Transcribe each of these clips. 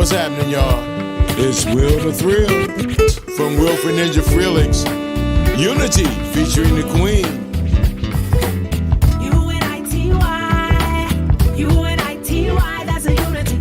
What's happening, y'all? It's Will the Thrill from Wilfred Ninja Frelix. Unity featuring the Queen. U-N-I-T-Y, that's a unity.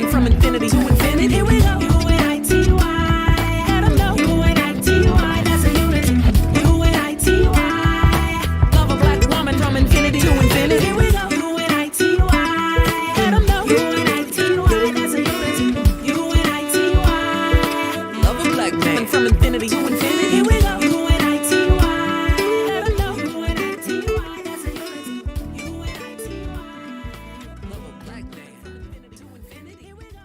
man. From infinity to infinity. Here we go. U-N-I-T-Y. Let 'em know. U-N-I-T-Y. That's a unity. U-N-I-T-Y. Love a black woman from infinity to infinity. Here we go. U-N-I-T-Y. Let 'em know. U-N-I-T-Y. That's a unity. U-N-I-T-Y. Love a black man from infinity to infinity. Here we go. U-N-I-T-Y. Let 'em know. U-N-I-T-Y. That's a unity. U-N-I-T-Y. Love a black man from infinity to infinity. Here we go.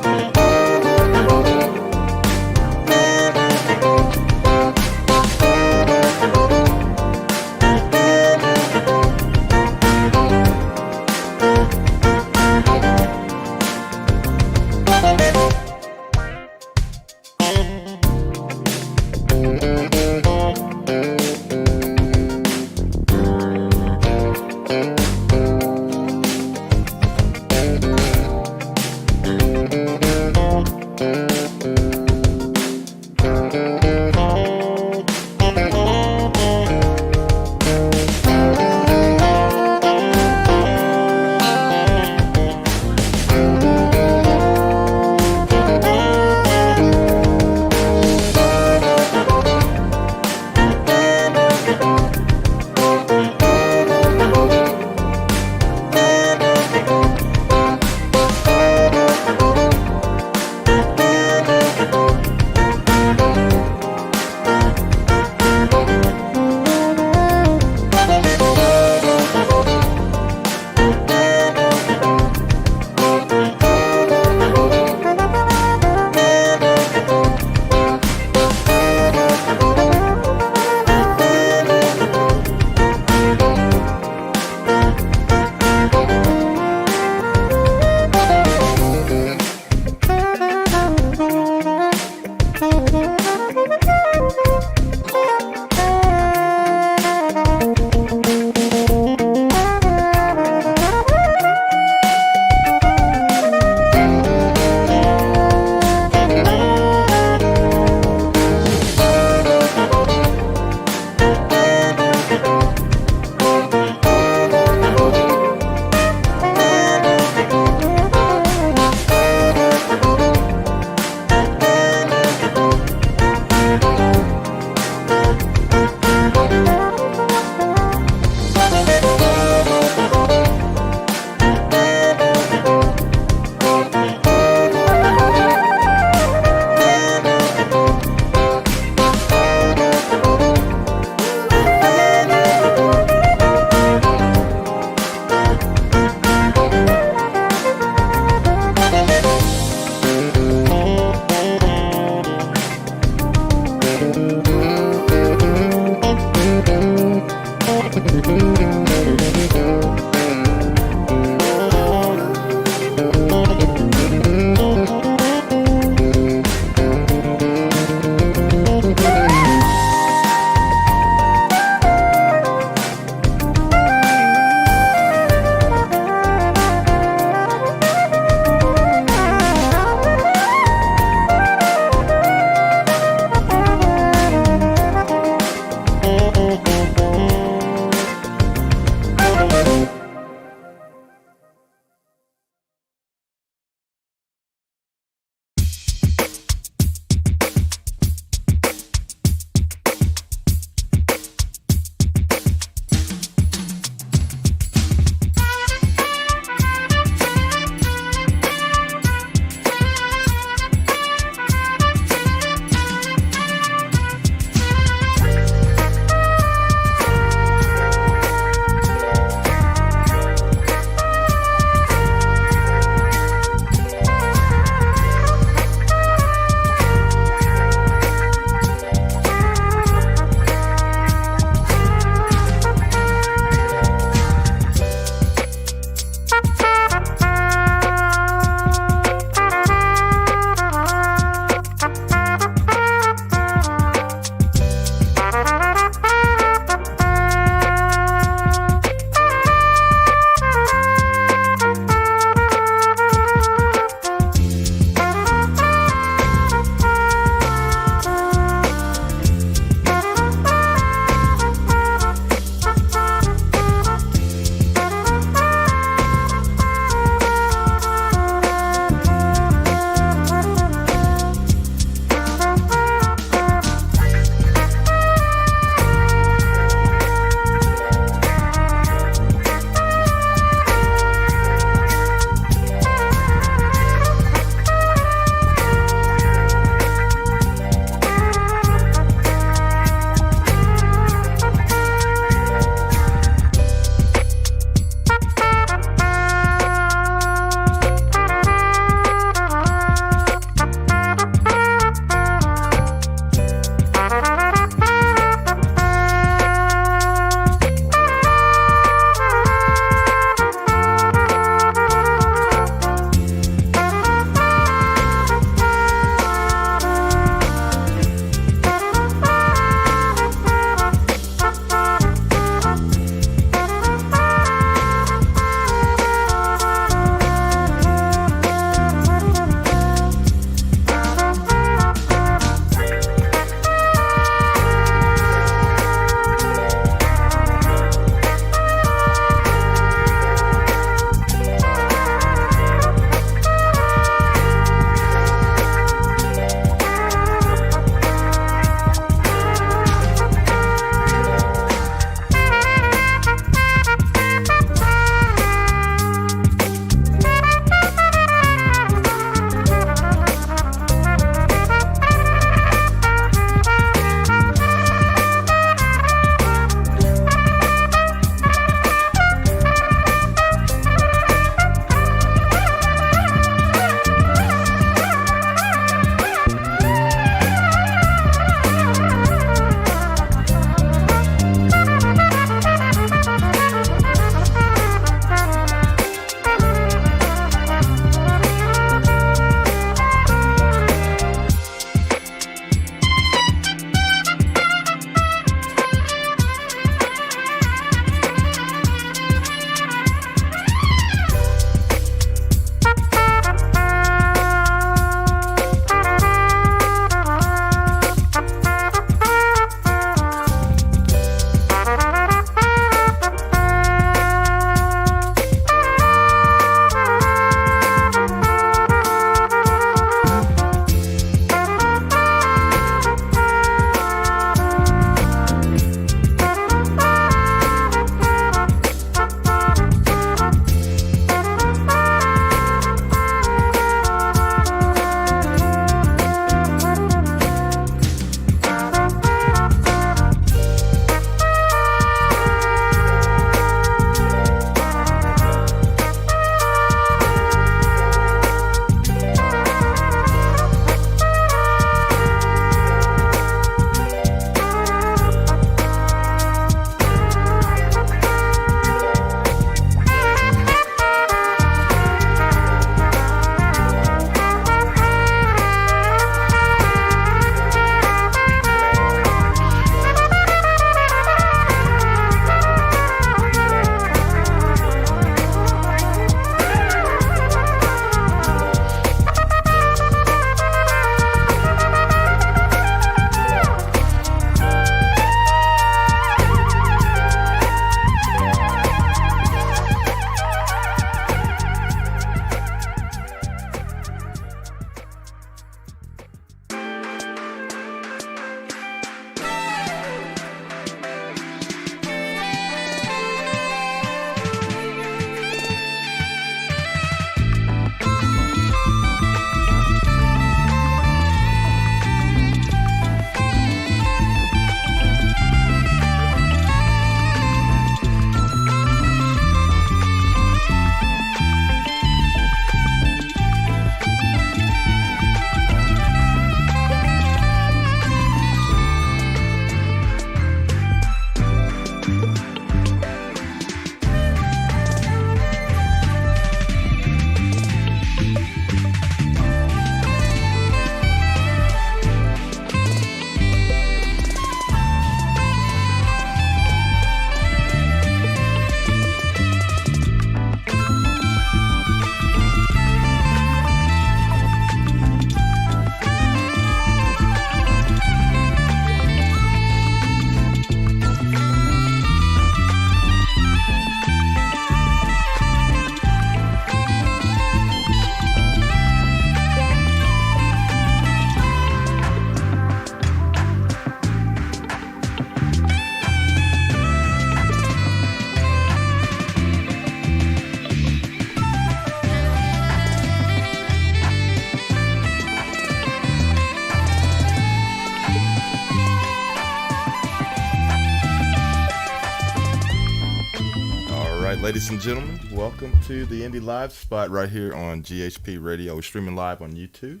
ladies and gentlemen, welcome to the Indie Live spot right here on GHP Radio. We're streaming live on YouTube,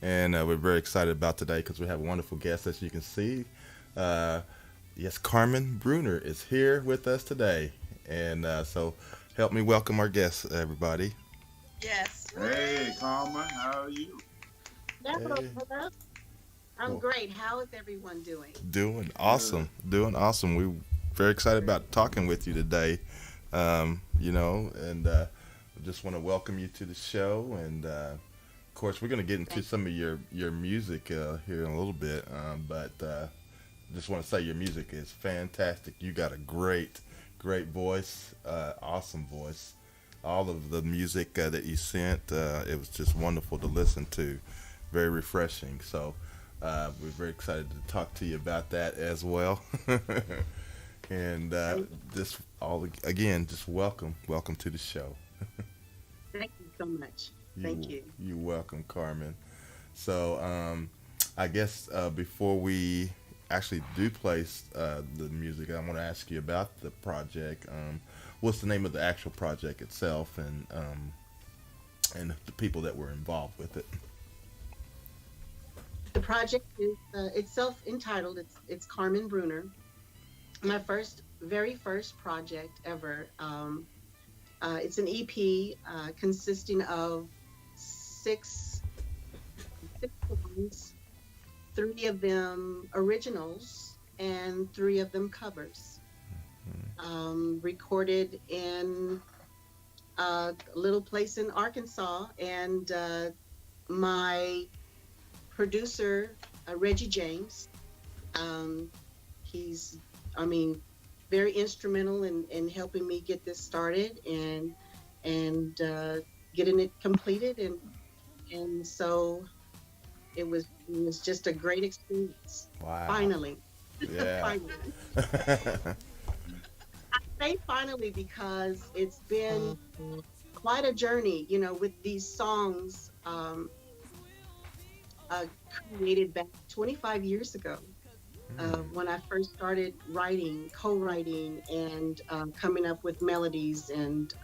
and we're very excited about today because we have a wonderful guest, as you can see. Yes, Carmen Bruner is here with us today, and so help me welcome our guest, everybody. Yes. Hey, Carmen, how are you? Hello. Hey. Hello. I'm Cool. great. How is everyone doing? Doing awesome, doing awesome. We're very excited about talking with you today. And just want to welcome you to the show. And of course, we're going to get into some of your music here in a little bit. But just want to say your music is fantastic. You got a great voice, awesome voice. All of the music that you sent, it was just wonderful to listen to, very refreshing. So we're very excited to talk to you about that as well. And just welcome to the show. Thank you so much. Thank you. You're welcome, Carmen. So I guess before we actually do play the music, I want to ask you about the project. What's the name of the actual project itself, and the people that were involved with it? The project is itself entitled. It's Carmen Bruner. My very first project ever. It's an EP consisting of six songs, 3 of them originals and 3 of them covers. Recorded in a little place in Arkansas, and my producer Reggie James, he's very instrumental in helping me get this started and getting it completed, and so it was just a great experience. Wow. Finally. Yeah. Finally. I say finally because it's been quite a journey, with these songs created back 25 years ago. When I first started co-writing, and coming up with melodies, and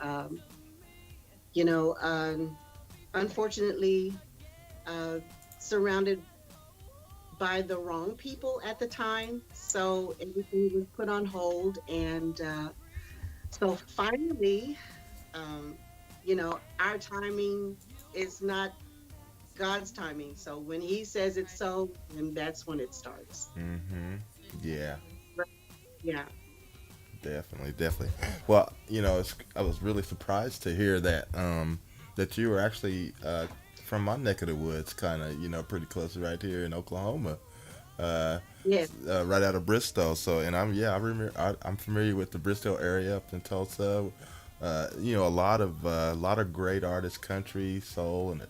unfortunately surrounded by the wrong people at the time, so everything was put on hold, and so finally, our timing is not God's timing. So when He says it's so, then that's when it starts. Mm-hmm. Yeah. Yeah. Definitely. Well, I was really surprised to hear that that you were actually from my neck of the woods, kind of, pretty close right here in Oklahoma. Yes. Right out of Bristol. So, and I'm familiar with the Bristol area up in Tulsa. A lot of great artists, country, soul, and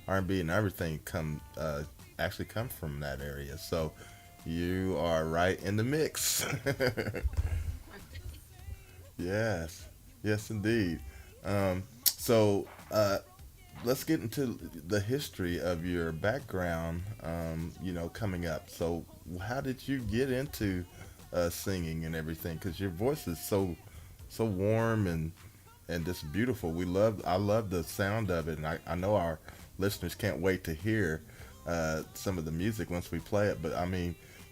R&B and everything come from that area. So you are right in the mix. Yes indeed. So let's get into the history of your background, coming up. So how did you get into singing and everything? Because your voice is so warm and just beautiful. I love the sound of it, and I know our listeners can't wait to hear some of the music once we play it. But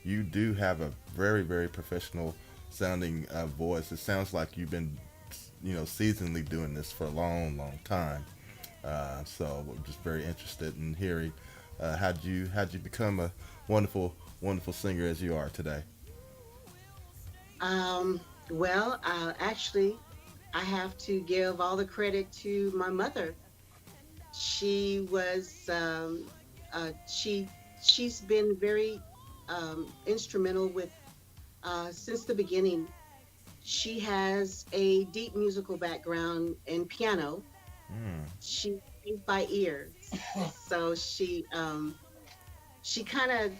you do have a very, very professional sounding voice. It sounds like you've been seasonally doing this for a long time. So I'm just very interested in hearing how'd you become a wonderful singer as you are today? Actually, I have to give all the credit to my mother. She was she's been very instrumental with since the beginning. She has a deep musical background in piano. She sings by ear, so she kind of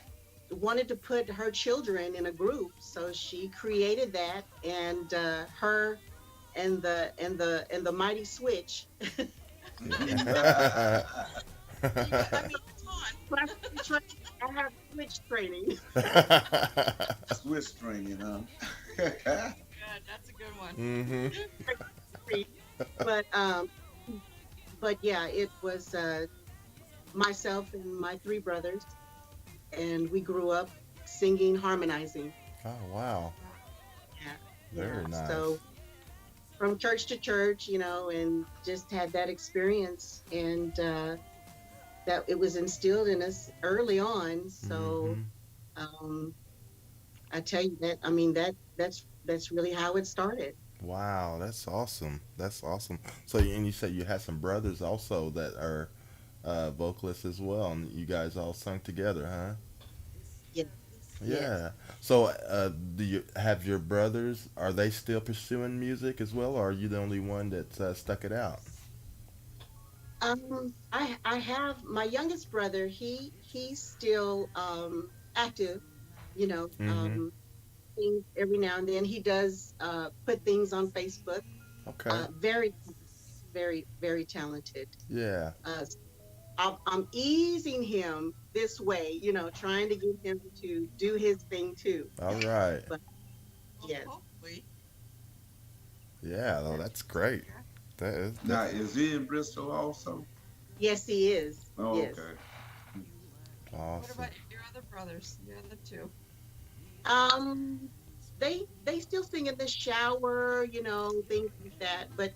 wanted to put her children in a group, so she created that, and her and the mighty switch. Yeah. I have switch training. Swiss training, huh? Good, that's a good one. Mm-hmm. but um, but yeah, it was myself and my three brothers, and we grew up singing, harmonizing. Oh, wow. Yeah, Very yeah. nice. So from church to church, and just had that experience, and that it was instilled in us early on. So Hmm. um, I tell you that, I mean, that's really how it started. Wow, that's awesome. That's awesome. So, and you said you had some brothers also that are vocalists as well, and you guys all sung together, huh? Yes, yes. Yeah. So, do you have your brothers? Are they still pursuing music as well, or are you the only one that stuck it out? I have my youngest brother. He's still active. You know, Mm-hmm. things every now and then. He does put things on Facebook. Okay. Very, very, very talented. Yeah. Uh, I'm easing him this way. Trying to get him to do his thing too. All right. But Well, yes, hopefully. Yeah. Oh, yes, that's great. That is Now, that's is he in Bristol also? yes, he is. Oh, Yes. okay. What awesome. about your other brothers, the other two? Um, they still sing in the shower, things like that. But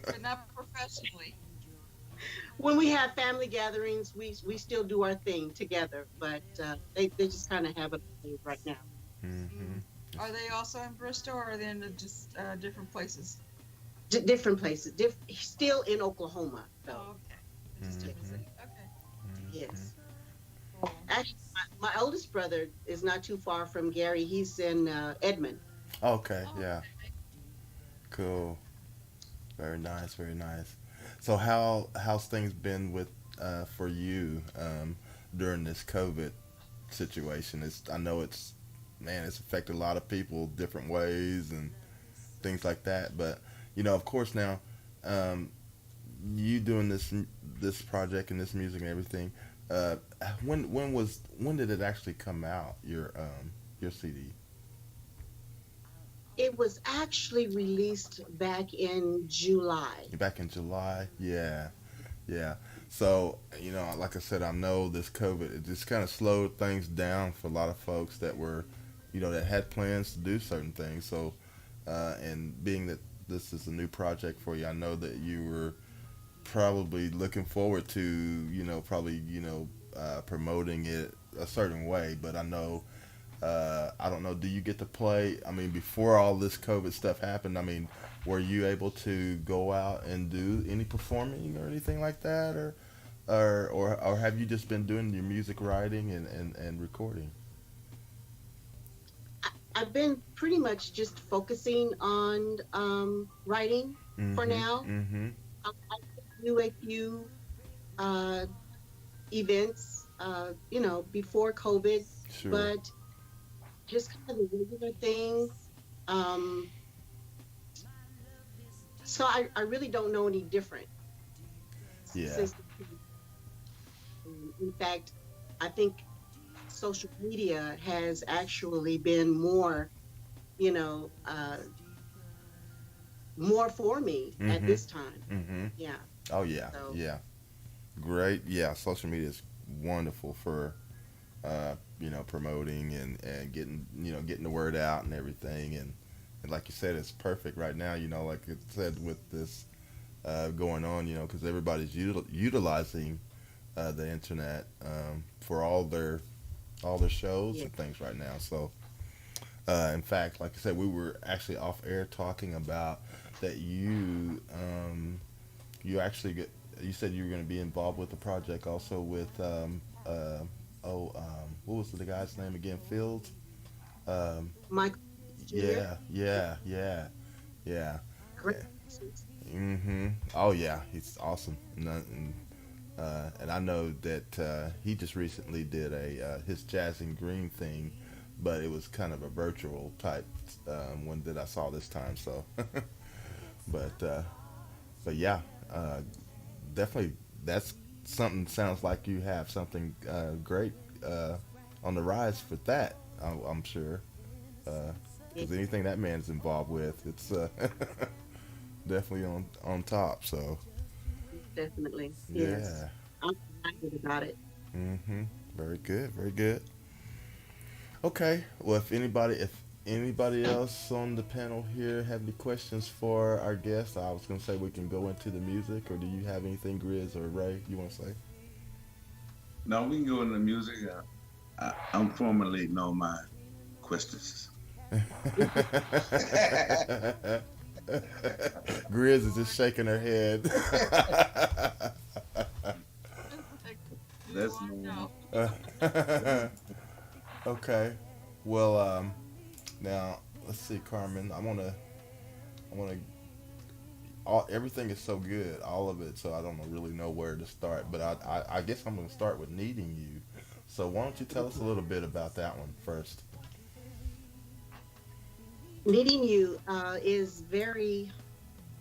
But not professionally. when we have family gatherings, we still do our thing together. But they just kind of have it right now. Hmm. Mm. Are they also in Bristol, or are they in just different places? Different places. Still in Oklahoma, though. Oh, okay. They just changed the Hmm. city. Okay. Yes. Cool. Actually, my oldest brother is not too far from Gary. He's in Edmond. Okay. Oh, Yeah. okay. Cool. Very nice. Very nice. So, how's things been with for you during this COVID situation? I know it's, man, it's affected a lot of people different ways and things like that. But of course now, um, you doing this project and this music and everything. Uh, when did it actually come out? Your CD. It was actually released back in July. Back in July. Yeah, yeah. So like I said, I know this COVID it just kind of slowed things down for a lot of folks that were, that had plans to do certain things. So, and being that this is a new project for you, I know that you were probably looking forward to, probably, promoting it a certain way. But I don't know, do you get to play? I mean, before all this COVID stuff happened, I mean, were you able to go out and do any performing or anything like that? Or have you just been doing your music writing and recording? I've been pretty much just focusing on writing for Mm-hmm. now. Mm-hmm. I do a few uh, events, before COVID, Sure. but just kind of the regular things. Um, so I really don't know any different Yeah. since. In fact, I think social media has actually been you know, uh, more for me at Mm-hmm. this time. Mm-hmm. Yeah. Oh yeah. So Yeah. Great. Yeah. Social media is wonderful for promoting and getting the word out and everything. And like you said, it's perfect right now. Like it said with this going on. Because everybody's utilizing the internet for all their shows yeah. and things right now. So, in fact, like I said, we were actually off air talking about that you actually you said you were going to be involved with the project also with what was the guy's name again? Fields. Um, Michael Jr. yeah, yeah, yeah, yeah. Great. Mm-hmm. Oh yeah, he's awesome. And I know that he just recently did his Jazz and Green thing, but it was kind of a virtual type one that I saw this time. So, but uh, but yeah, uh, definitely that's something. Sounds like you have something great on the rise for that. I'm sure Yeah. because anything that man's involved with, it's definitely on top. So Definitely. yeah. Yes. I'm excited about it. Very good. Very good. Okay. Well, if anybody else on the panel here have any questions for our guest, I was gonna say we can go into the music, or do you have anything, Grizz or Ray, you want to say? No, we can go into the music. I'm formulating all my questions. Grizz is just shaking her head. That's normal. Okay. Well, now let's see, Carmen. I wanna. Everything is so good, all of it. So I don't really know where to start. But I guess I'm gonna start with Needing You. So why don't you tell us a little bit about that one first? Needing You is very,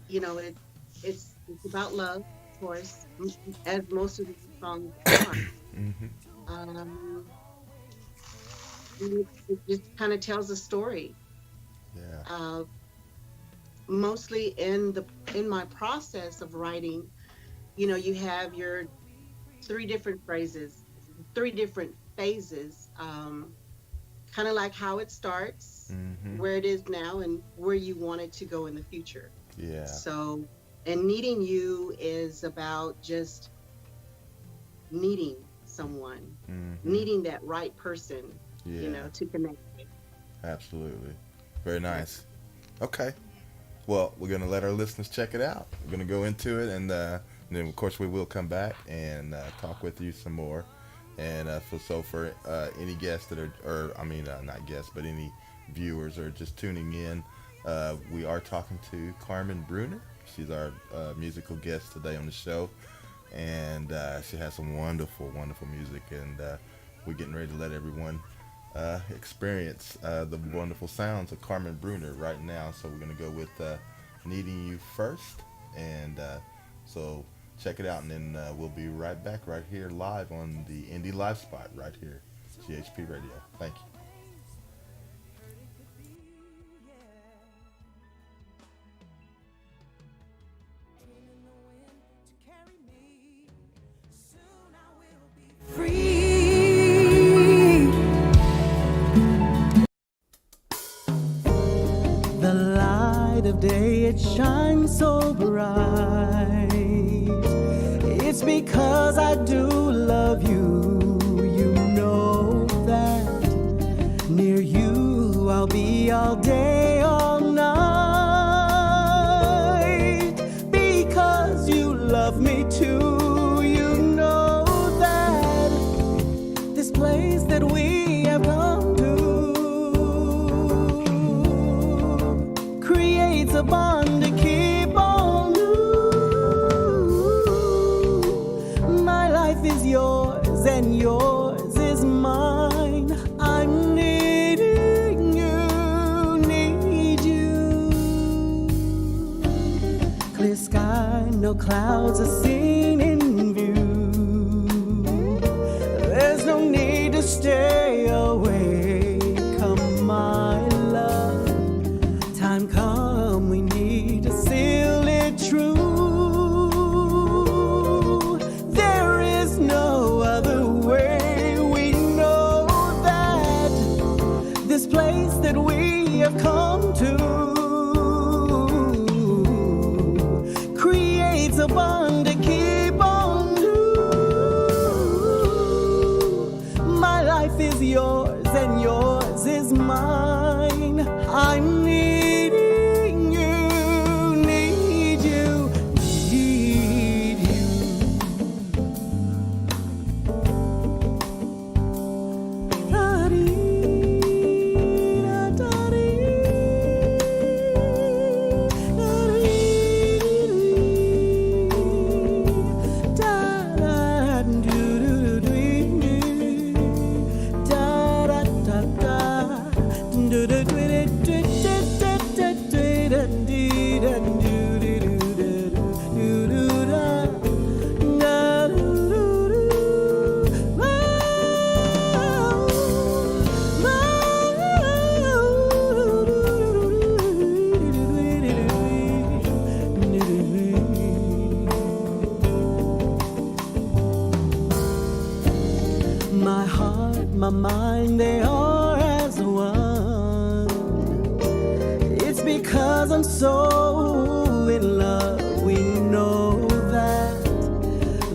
it's about love, of course, as most of these songs are. It just kind of tells a story. Yeah. Mostly in my process of writing, you have your three different phases, kind of like how it starts, where it is now, and where you want it to go in the future. Yeah. So, and Needing You is about just needing someone, needing that right person, to connect with. Absolutely. Very nice. Okay. Well, we're going to let our listeners check it out. We're going to go into it, and then, of course, we will come back and talk with you some more. And for any guests that not guests, but any viewers or just tuning in, we are talking to Carmen Bruner. She's our musical guest today on the show, and she has some wonderful, wonderful music, and we're getting ready to let everyone experience the wonderful sounds of Carmen Bruner right now. So we're going to go with Needing You first, and so check it out, and then we'll be right back right here live on the Indie Live Spot right here, GHP Radio. Thank you. The light of day, it shines so bright. It's because I do love you. You know that. Near you I'll be all day, all night. Because you love me too. You know that this place that we have come to creates a bond to keep on. My life is yours and yours is mine. I'm needing you, need you. Clear sky, no clouds are seen in view. There's no need to stay away. Come, my love. Time come, we need to seal it true. There is no other way. We know that this place that we have come to creates a bond to keep on to. My life is my mind, they are as one. It's because I'm so in love. We know that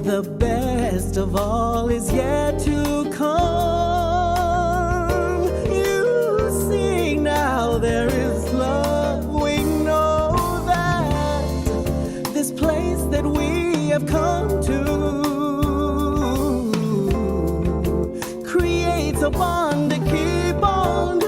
the best of all is yet to come. You see now there is love. We know that this place that we have come to creates a bond to keep on.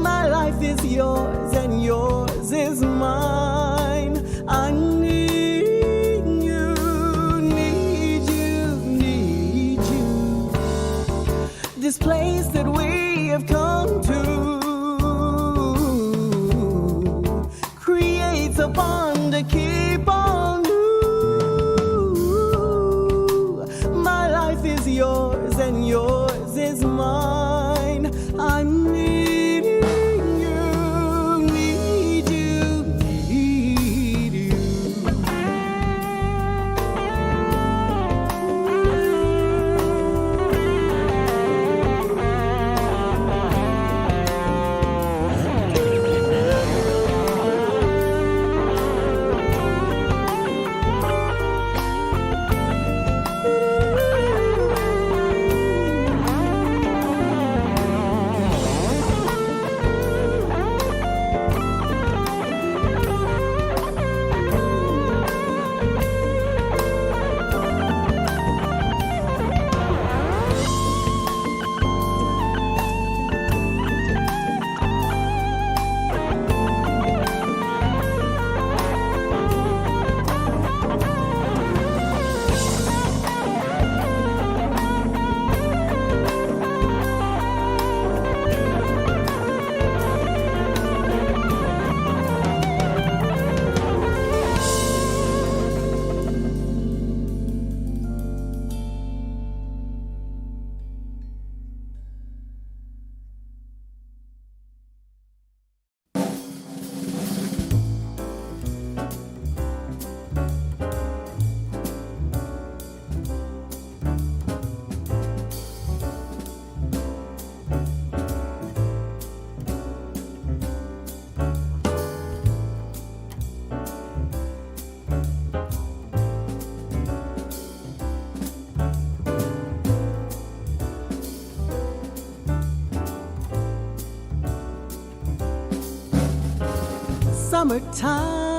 My life is yours and yours is mine. I need you, need you, need you. This place that we have come to creates a bond to keep on. My life is yours and yours is mine. I'm needing you, need you, need you.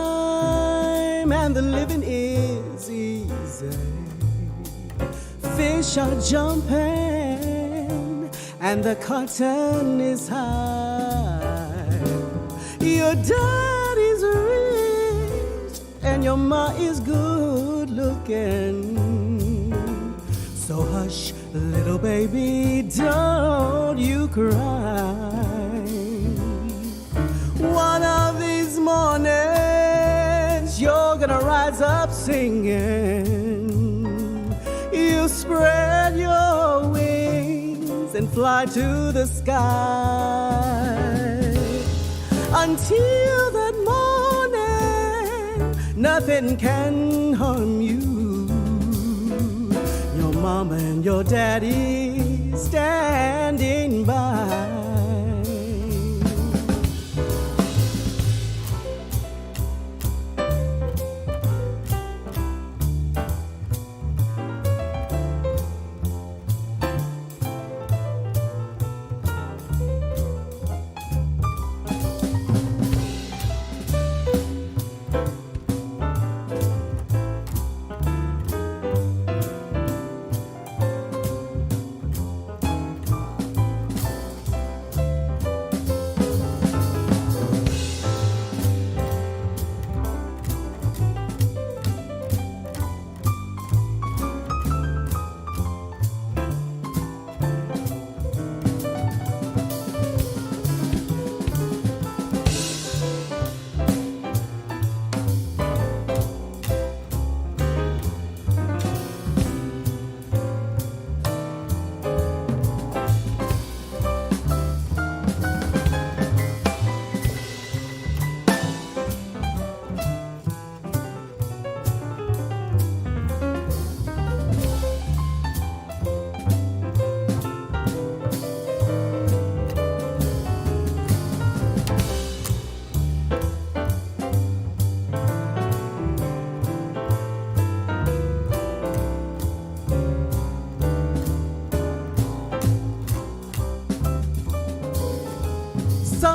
Summertime and the living is easy. Fish are jumping and the cotton is high. Your daddy's rich and your ma is good looking. So hush, little baby, don't you cry. One of these mornings you're gonna rise up singing. You spread your wings and fly to the sky. Until that morning, nothing can harm you. Your mama and your daddy standing by.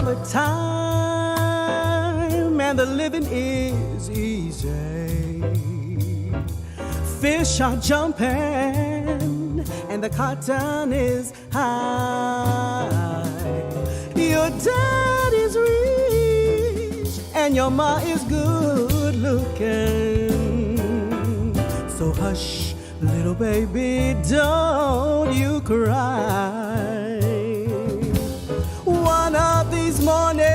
summertime and the living is easy. Fish are jumping and the cotton is high. Your dad is rich and your ma is good looking. So hush, little baby, don't you cry. One of these mornings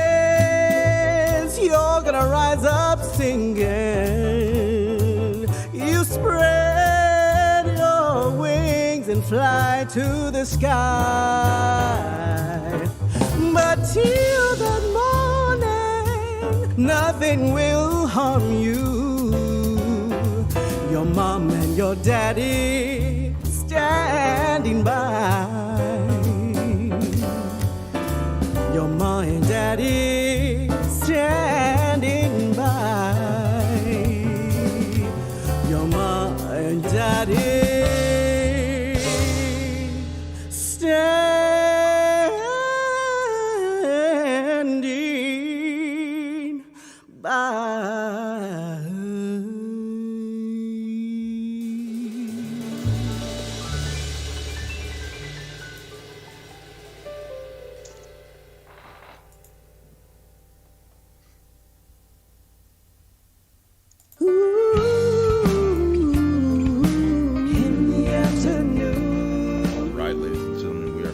you're gonna rise up singing. You spread your wings and fly to the sky. But till that morning, nothing will harm you. Your mom and your daddy standing by. Your mom and daddy standing by. Your mom and daddy standing by.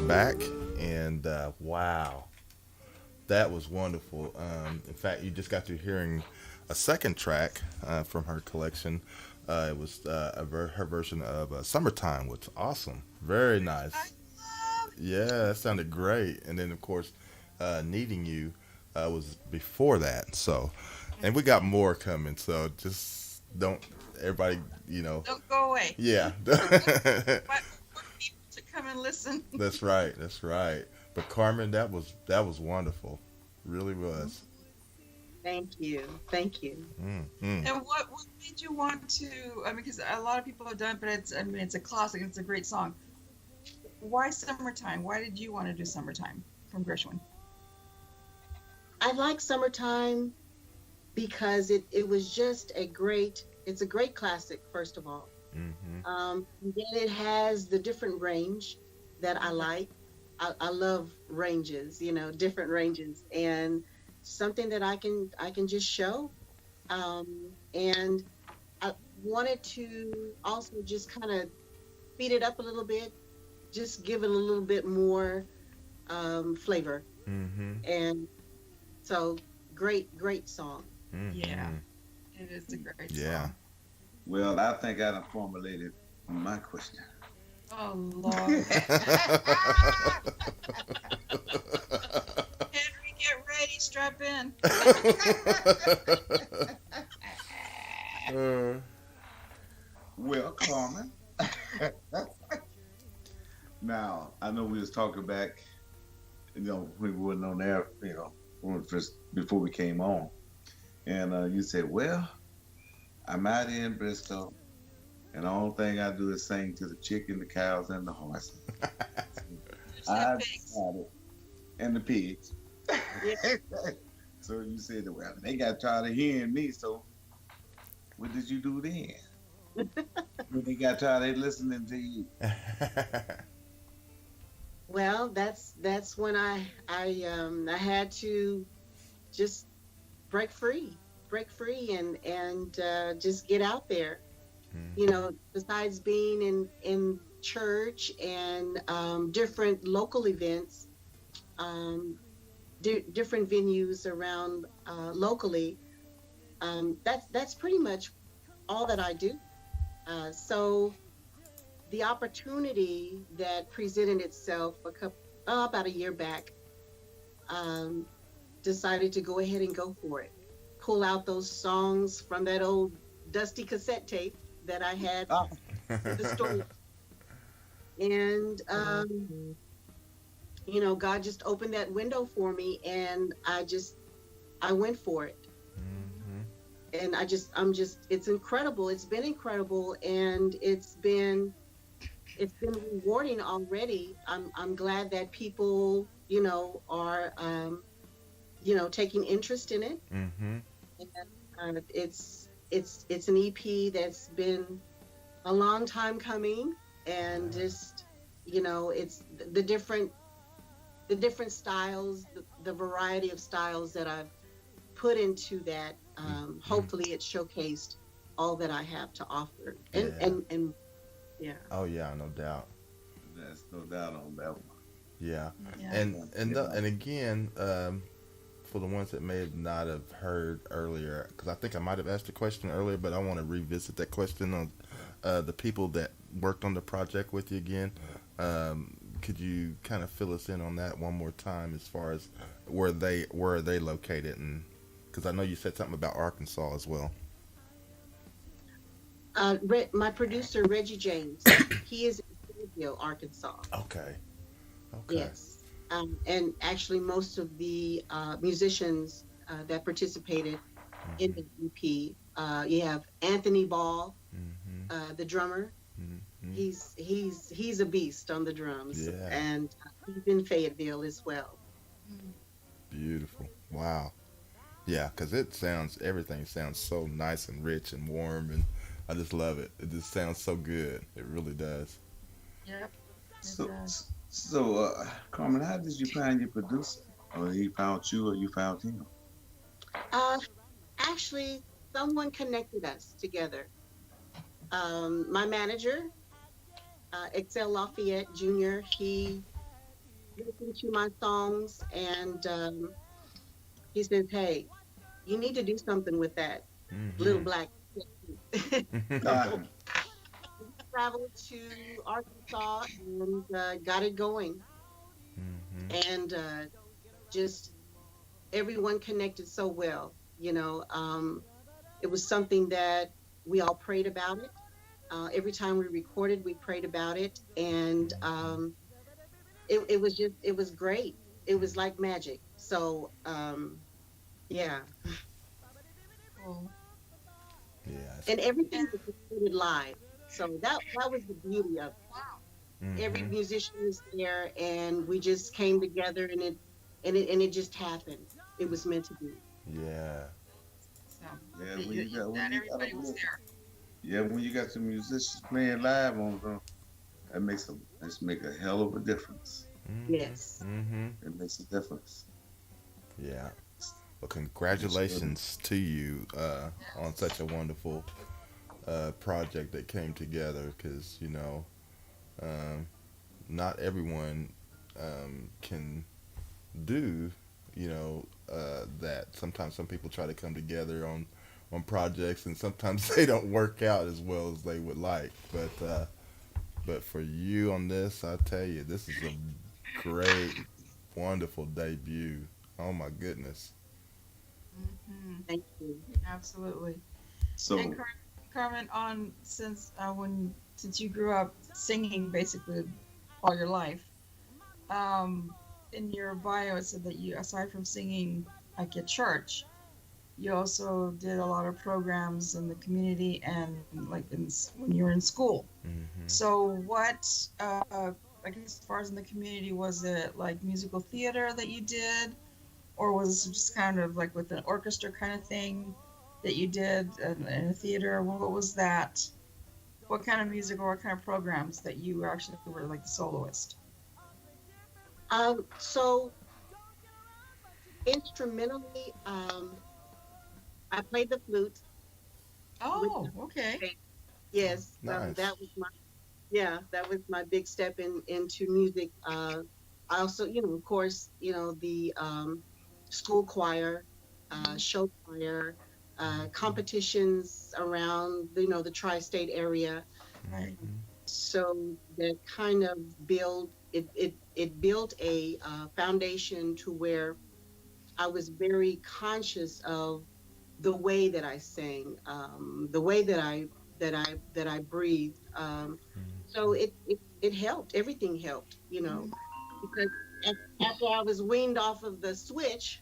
Back and wow, that was wonderful. In fact, you just got to hearing a second track from her collection. It was her version of "Summertime," which was awesome, very nice. Yeah, that sounded great. And then of course, "Needing You" was before that. So, and we got more coming. So just don't everybody, Don't go away. Yeah. Come and listen. That's right. But Carmen, that was wonderful, really was. Thank you. Mm-hmm. And what made you want to? I mean, because a lot of people have done it, but it's a classic. It's a great song. Why "Summertime"? Why did you want to do "Summertime" from Gershwin? I like "Summertime" because it was just it's a great classic, first of all. Mm-hmm. Then it has the different range that I like. I love ranges, different ranges, and something that I can just show. And I wanted to also just kind of speed it up a little bit, just give it a little bit more flavor. Mm-hmm. And so great song. Mm-hmm. Yeah, it is a great song. Yeah. Well, I think I done formulated my question. Oh, Lord. Henry, get ready, strap in. Well, Carmen. Now, I know we was talking back, when we wasn't on there, before we came on. And you said, well, I'm out here in Bristol, and the only thing I do is sing to the chicken, the cows, and the horses. I decided, and the pigs. So you said, well, they got tired of hearing me, so what did you do then? When they got tired of listening to you? Well, that's when I had to just break free and just get out there. Besides being in church and different local events, different venues around locally, that's pretty much all that I do. So the opportunity that presented itself about a year back, decided to go ahead and go for it. Pull out those songs from that old dusty cassette tape that I had in the store. And, God just opened that window for me, and I went for it. And it's incredible. It's been incredible, and it's been rewarding already. I'm glad that people, are taking interest in it. Mm-hmm. And it's an EP that's been a long time coming, and just it's the different styles, the variety of styles that I've put into that. Hopefully, it showcased all that I have to offer, and yeah. Oh yeah, no doubt. There's no doubt on that one. Yeah, Yeah. and again, for the ones that may have not have heard earlier, because I think I might have asked a question earlier, but I want to revisit that question on the people that worked on the project with you again. Could you kind of fill us in on that one more time, as far as where are they located, and because I know you said something about Arkansas as well. My producer Reggie James, he is in Fayetteville, Arkansas. Okay. Yes, and actually most of the musicians that participated in the EP, you have Anthony Ball, the drummer. Mm-hmm. He's a beast on the drums, Yeah. and he's in Fayetteville as well. Beautiful. Wow. Yeah, because everything sounds so nice and rich and warm, and I just love it. It just sounds so good. It really does. Yep. So, Carmen, how did you find your producer? Or he found you, or you found him? Actually, someone connected us together. My manager, Excel Lafayette Jr., he listened to my songs, and he says, "Hey, you need to do something with that little black." Traveled to Arkansas and got it going, and just everyone connected so well. It was something that we all prayed about it. Every time we recorded, we prayed about it, and it was great. It was like magic. So yeah. Cool. Yeah. And everything was recorded live. So that was the beauty of it. Wow. Every musician was there, and we just came together, and it just happened. It was meant to be. Yeah. So Yeah, everybody was there. Yeah, when you got some musicians playing live on them, that makes a hell of a difference. Yes. Mm-hmm. It makes a difference. Yeah. Well, congratulations to you on such a wonderful project that came together, because not everyone can do that. Sometimes some people try to come together on projects, and sometimes they don't work out as well as they would like, but for you on this, I tell you, this is a great, wonderful debut. Oh my goodness. Thank you. Absolutely. So, And Carmen, since you grew up singing basically all your life, in your bio it said that you, aside from singing like at church, you also did a lot of programs in the community and like when you were in school. So what, I guess as far as in the community, was it like musical theater that you did, or was it just kind of like with an orchestra kind of thing that you did in a theater? What was that? What kind of music or what kind of programs that you actually were like the soloist? So instrumentally, I played the flute. Oh, okay. Yes, Nice. that was my big step into music. I also, of course, the school choir, show choir, competitions around, the tri-state area. Right. So that kind of built a foundation to where I was very conscious of the way that I sang, the way that I breathed. So it helped. Everything helped, because after I was weaned off of the switch.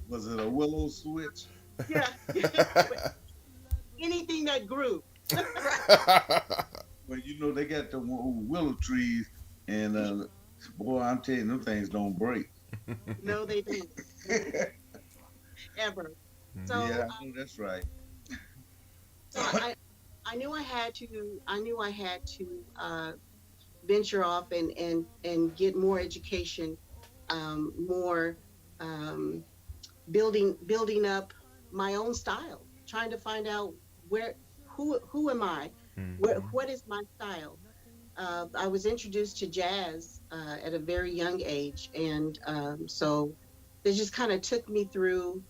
was it a willow switch? Yeah. Anything that grew. Well, they got the willow trees, and boy, I'm telling you, them things don't break. No, they don't ever. So, Yeah, I know that's right. I knew I had to. I knew I had to venture off and get more education, more um, building up my own style, trying to find out who am I, what is my style. I was introduced to jazz at a very young age, and so they just kind of took me through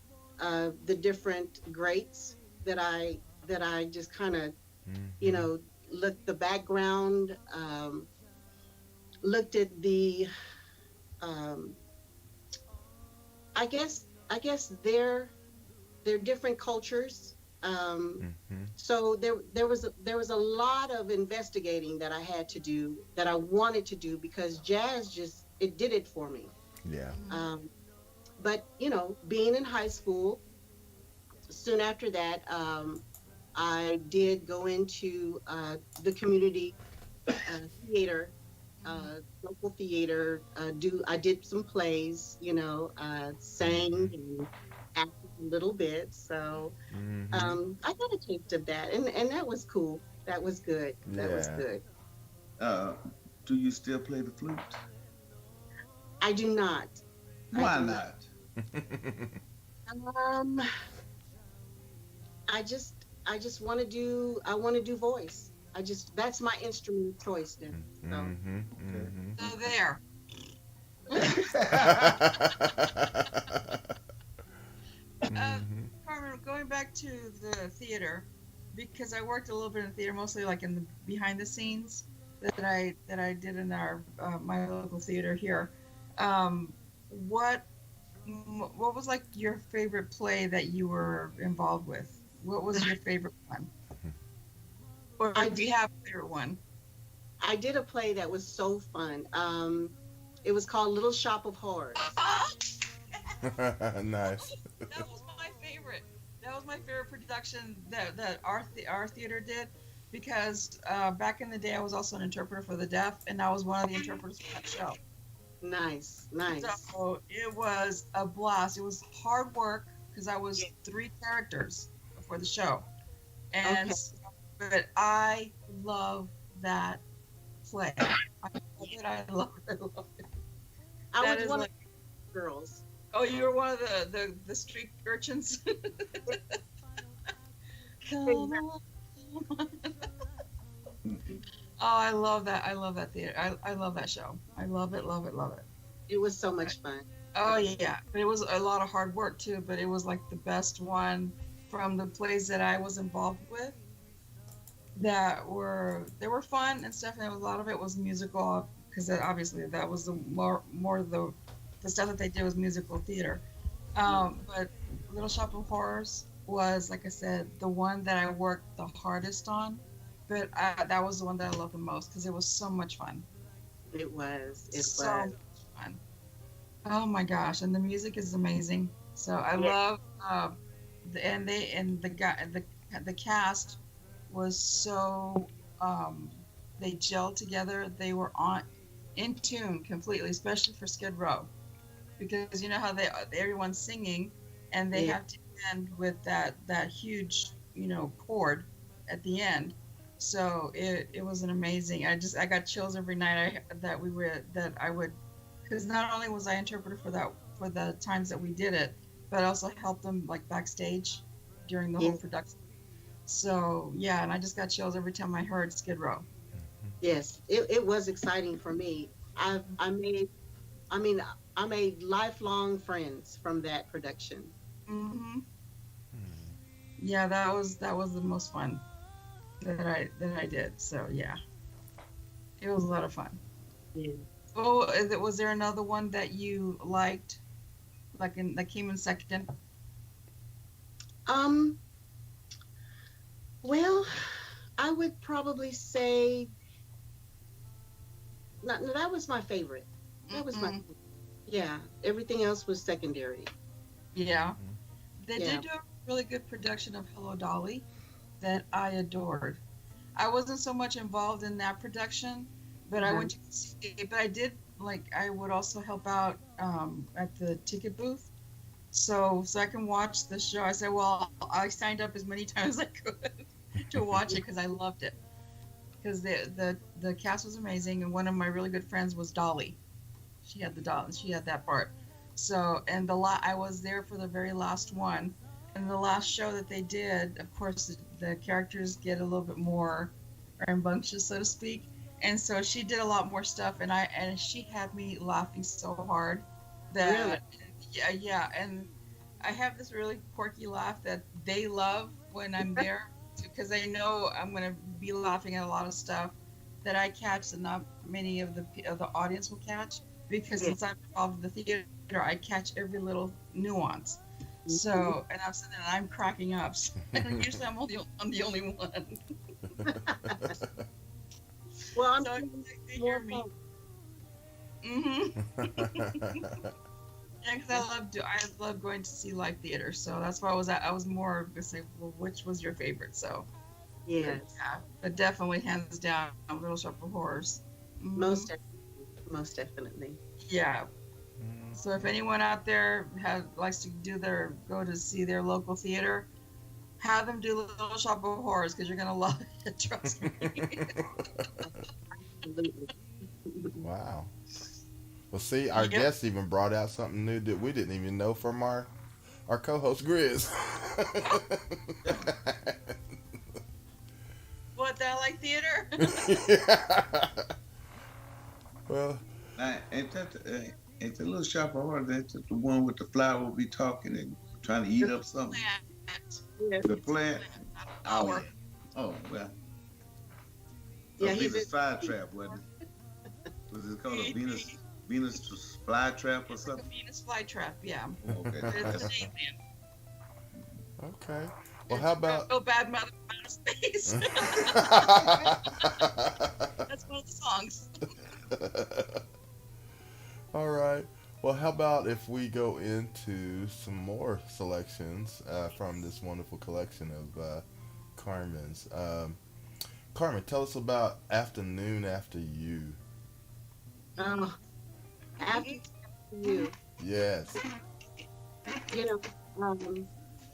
the different greats that I just kind of looked the background, looked at the um, I guess they're different cultures. So there was a lot of investigating that I had to do, that I wanted to do, because jazz just it did it for me. Yeah. But being in high school, soon after that, I did go into the community theater, local theater. I did some plays, sang and acted a little bit. So I got a taste of that, and that was cool. That was good. That was Yeah. good. Do you still play the flute? I do not. Why do not? Um, I just want to do. I want to do voice. That's my instrument of choice now. So. So there. Carmen, going back to the theater, because I worked a little bit in theater, mostly like in the behind the scenes that I did in our my local theater here. What was like your favorite play that you were involved with? What was your favorite one? Or do you have a favorite one? I did a play that was so fun. It was called Little Shop of Horrors. Nice. That was my favorite. That was my favorite production that our theater did, because back in the day I was also an interpreter for the deaf, and I was one of the interpreters for that show. Nice. So it was a blast. It was hard work because I was 3 characters for the show, and but I love that play. I love it. I That was is one like- of the girls. Oh, you were one of the street urchins. Come on. Oh, I love that. I love that theater. I love that show. I love it, love it, love it. It was so much fun. Oh yeah, but it was a lot of hard work too. But it was like the best one from the plays that I was involved with. They were fun and stuff, and a lot of it was musical, because obviously that was the more the stuff that they did was musical theater. But Little Shop of Horrors was, like I said, the one that I worked the hardest on. But that was the one that I loved the most, because it was so much fun. It was. So much fun. Oh my gosh, and the music is amazing. So I love the cast was so they gelled together. They were in tune completely, especially for Skid Row, because you know how everyone's singing, and they have to end with that huge chord at the end. So it was an amazing. I got chills every night because not only was I interpreter for the times that we did it, but I also helped them like backstage during the whole production. So yeah, and I just got chills every time I heard Skid Row. Yes, it was exciting for me. I made lifelong friends from that production. Mm-hmm. Yeah, that was the most fun that I did. So yeah, it was a lot of fun. Yeah. Oh, was there another one that you liked, that came in second? Well, I would probably say no, that was my favorite. That was my yeah. Everything else was secondary. Yeah. They did do a really good production of Hello Dolly that I adored. I wasn't so much involved in that production, but I went to see it. But I did, like, I would also help out at the ticket booth. So I can watch the show. I said, well, I signed up as many times as I could to watch it because I loved it. Because the cast was amazing, and one of my really good friends was Dolly. She had the doll, she had that part. So, and I was there for the very last one, and the last show that they did. Of course, the characters get a little bit more rambunctious, so to speak. And so she did a lot more stuff, and she had me laughing so hard that. Really? Yeah, and I have this really quirky laugh that they love when I'm there, because I know I'm going to be laughing at a lot of stuff that I catch that not many of the audience will catch, because since I'm involved in the theater, I catch every little nuance. So, and I'm sitting there and I'm cracking up, and usually I'm the only one. Well, I'm so they hear me. Yeah, because I love going to see live theater, so that's why I was more gonna say, well, which was your favorite? So, yeah, but definitely hands down, Little Shop of Horrors. Most definitely. Yeah. So if anyone out there likes to go to see their local theater, have them do Little Shop of Horrors, because you're gonna love it. Trust me. Wow. Well, see, our guest even brought out something new that we didn't even know from our co-host Grizz. What, that like theater? Yeah. Well, ain't that the Little Shop of Horrors? That's the one with the flower will be talking and trying to eat up something. The plant. Oh, yeah. Oh, well. Yeah, he's a flytrap, wasn't it? Was it called a Venus flytrap or something? Venus flytrap, yeah. Okay. Okay. Well, how about? No Bad Mother from Outer Space. That's one of the songs. All right. Well, how about if we go into some more selections from this wonderful collection of Carmen's. Carmen, tell us about Afternoon After You. After You. Yes. You know,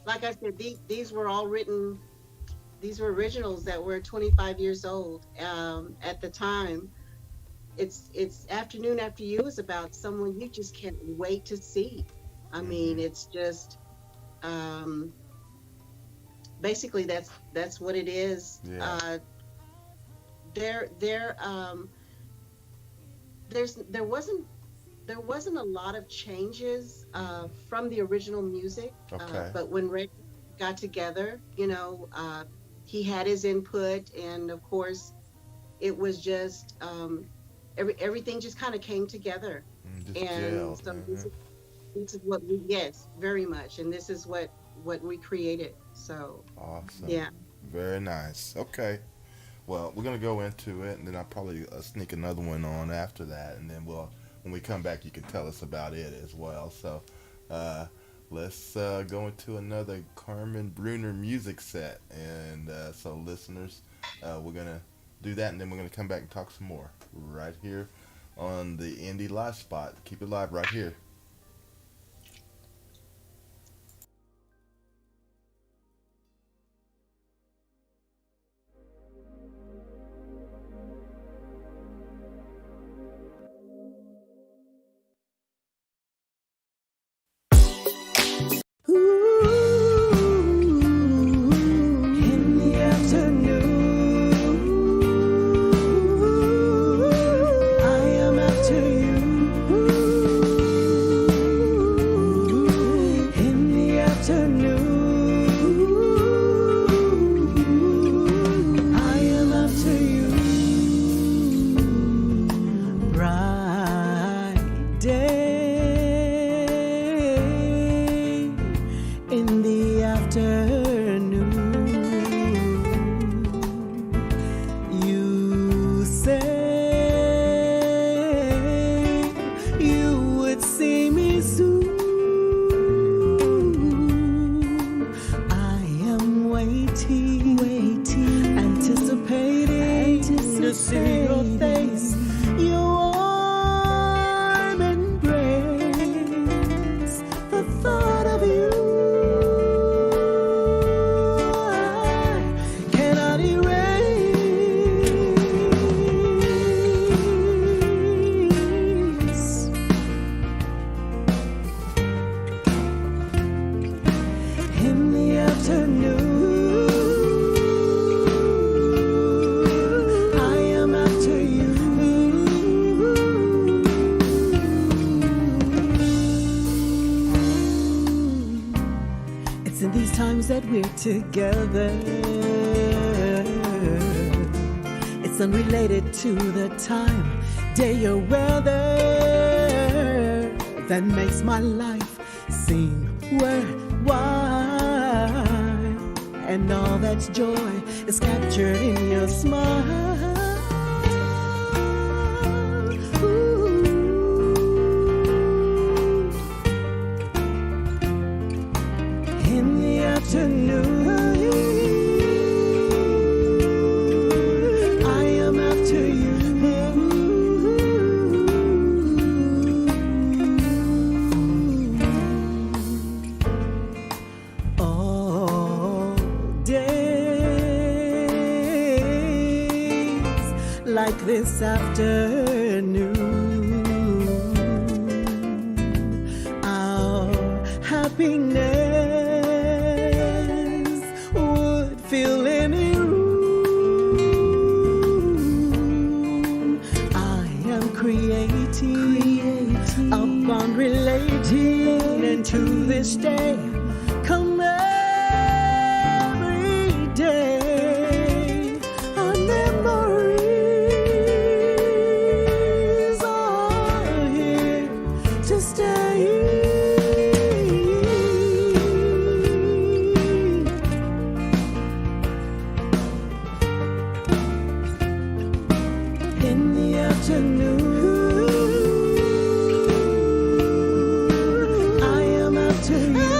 like I said, these were all written. These were originals that were 25 years old at the time. It's Afternoon After You is about someone you just can't wait to see. I mean, it's just basically that's what it is. Yeah. There wasn't a lot of changes from the original music. Okay. But when Ray got together, he had his input, and of course, it was just everything just kind of came together. And so this is what very much, and this is what we created. So awesome. Yeah. Very nice. Okay. Well, we're gonna go into it, and then I'll probably sneak another one on after that, and then when we come back, you can tell us about it as well. So, let's go into another Carmen Bruner music set, and so listeners, we're gonna do that, and then we're gonna come back and talk some more right here on the Indie Live Spot. Keep it live right here. In the afternoon, I am after you. It's in these times that we're together. It's unrelated to the time, day, or weather that makes my life seem worthwhile. And all that's joy is captured in your smile. In the afternoon, I am after you. All days like this afternoon, our happiness would fill any room. I am creating a bond relating, and to this day, come every day, our memories are here to stay. In the afternoon, I am after you.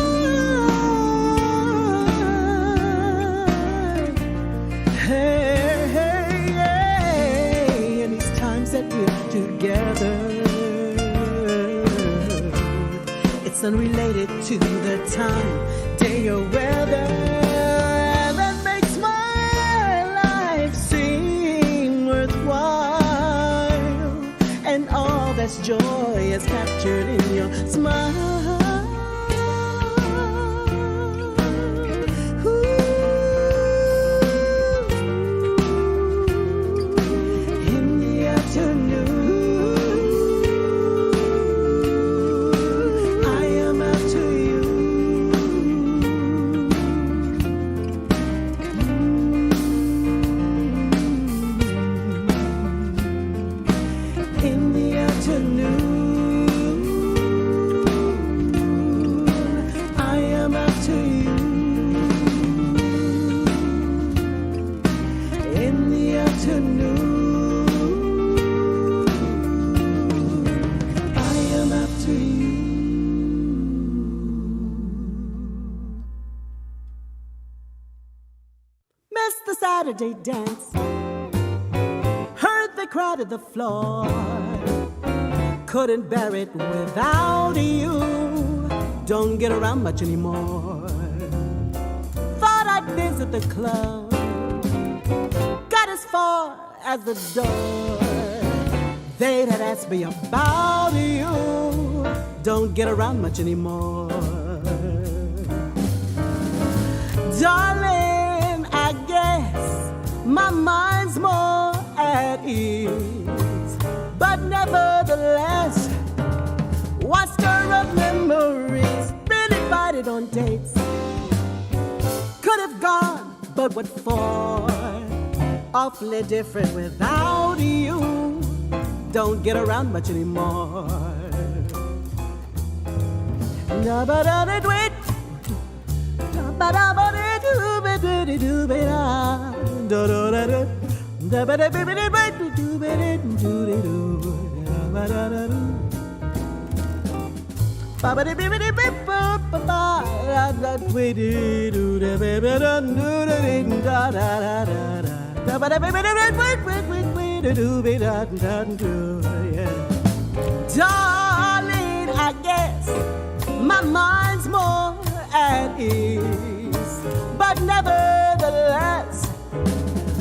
Hey, hey, hey. In these times that we're together, it's unrelated to the time, day, or weather that makes my life seem worthwhile. And all that's joy is captured in your smile. In the afternoon, I am after you. In the afternoon, I am after you. In the afternoon, I am after you. Missed the Saturday dance, heard the crowd at the floor, couldn't bear it without you, don't get around much anymore. Thought I'd visit the club, got as far as the door, they'd had asked me about you, don't get around much anymore. Darling, I guess my mind's more at ease, but nevertheless, one stir of memories, been invited on dates, could have gone, but what for? Awfully different without you, don't get around much anymore. Darling, I guess my mind's more at ease, but nevertheless,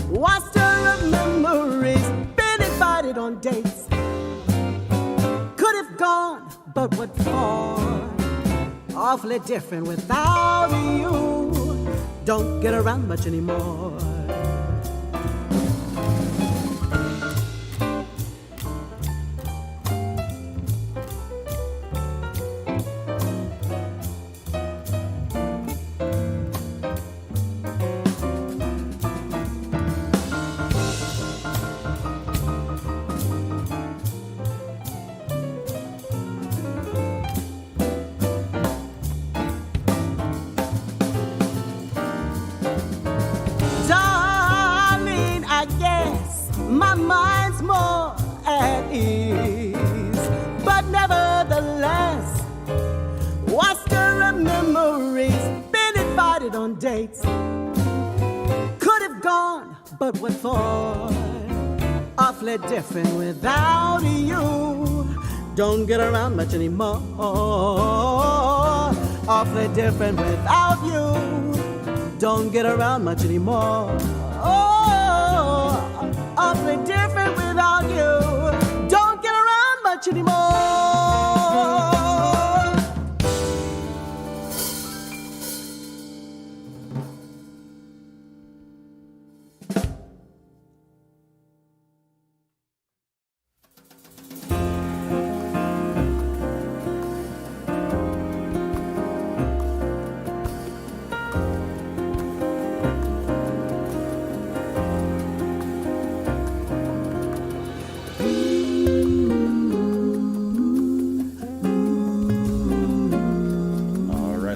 one stir of memories, been invited on dates, could have gone, but what for? Awfully different without you, don't get around much anymore. on dates. Could have gone, but what for? Awfully different without you. Don't get around much anymore. Awfully different without you. Don't get around much anymore. Oh, awfully different without you. Don't get around much anymore.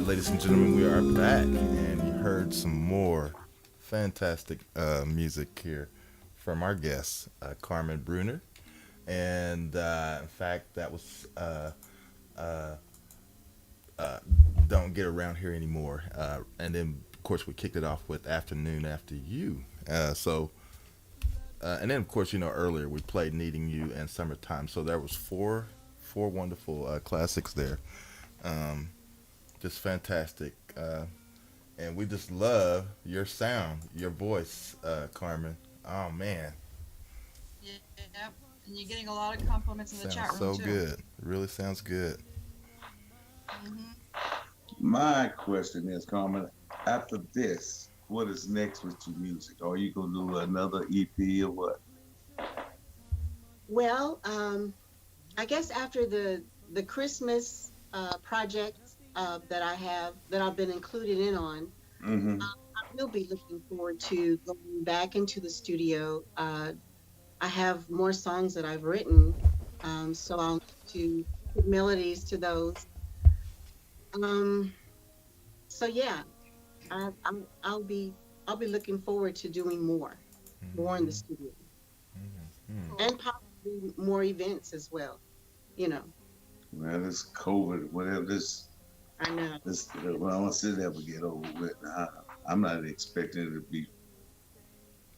Ladies and gentlemen, we are back, and you heard some more fantastic music here from our guest, Carmen Bruner. And in fact, that was Don't Get Around Here Anymore. And then, of course, we kicked it off with Afternoon After You. And then, of course, earlier we played Needing You and Summertime. So there was four wonderful classics there. Just fantastic. And we just love your sound, your voice, Carmen. Oh, man. Yeah, and you're getting a lot of compliments in the chat room, so too. Good. Really sounds good. Mm-hmm. My question is, Carmen, after this, what is next with your music? Are you going to do another EP or what? Well, I guess after the Christmas project that I've been included in on, Mm-hmm. I will be looking forward to going back into the studio. I have more songs that I've written, so I'll need to put melodies to those. So yeah, I'll be looking forward to doing more in the studio, and possibly more events as well. Well, this COVID, whatever this, I know. Well, I want to say that we get over with. I'm not expecting it to be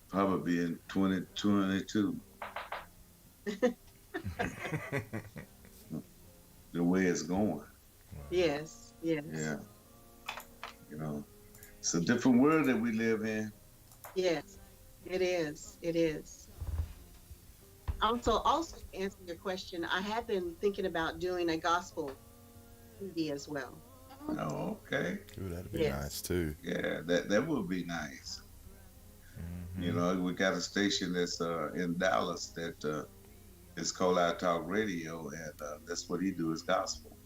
probably in 2022. The way it's going. Yes. Yeah. It's a different world that we live in. Yes, it is. It is. Also, to answer your question, I have been thinking about doing a gospel CD as well. Oh, okay. Ooh, that'd be Yes. nice, too. Yeah, that would be nice. Mm-hmm. We got a station that's in Dallas that is called Our Talk Radio, and that's what he do is gospel.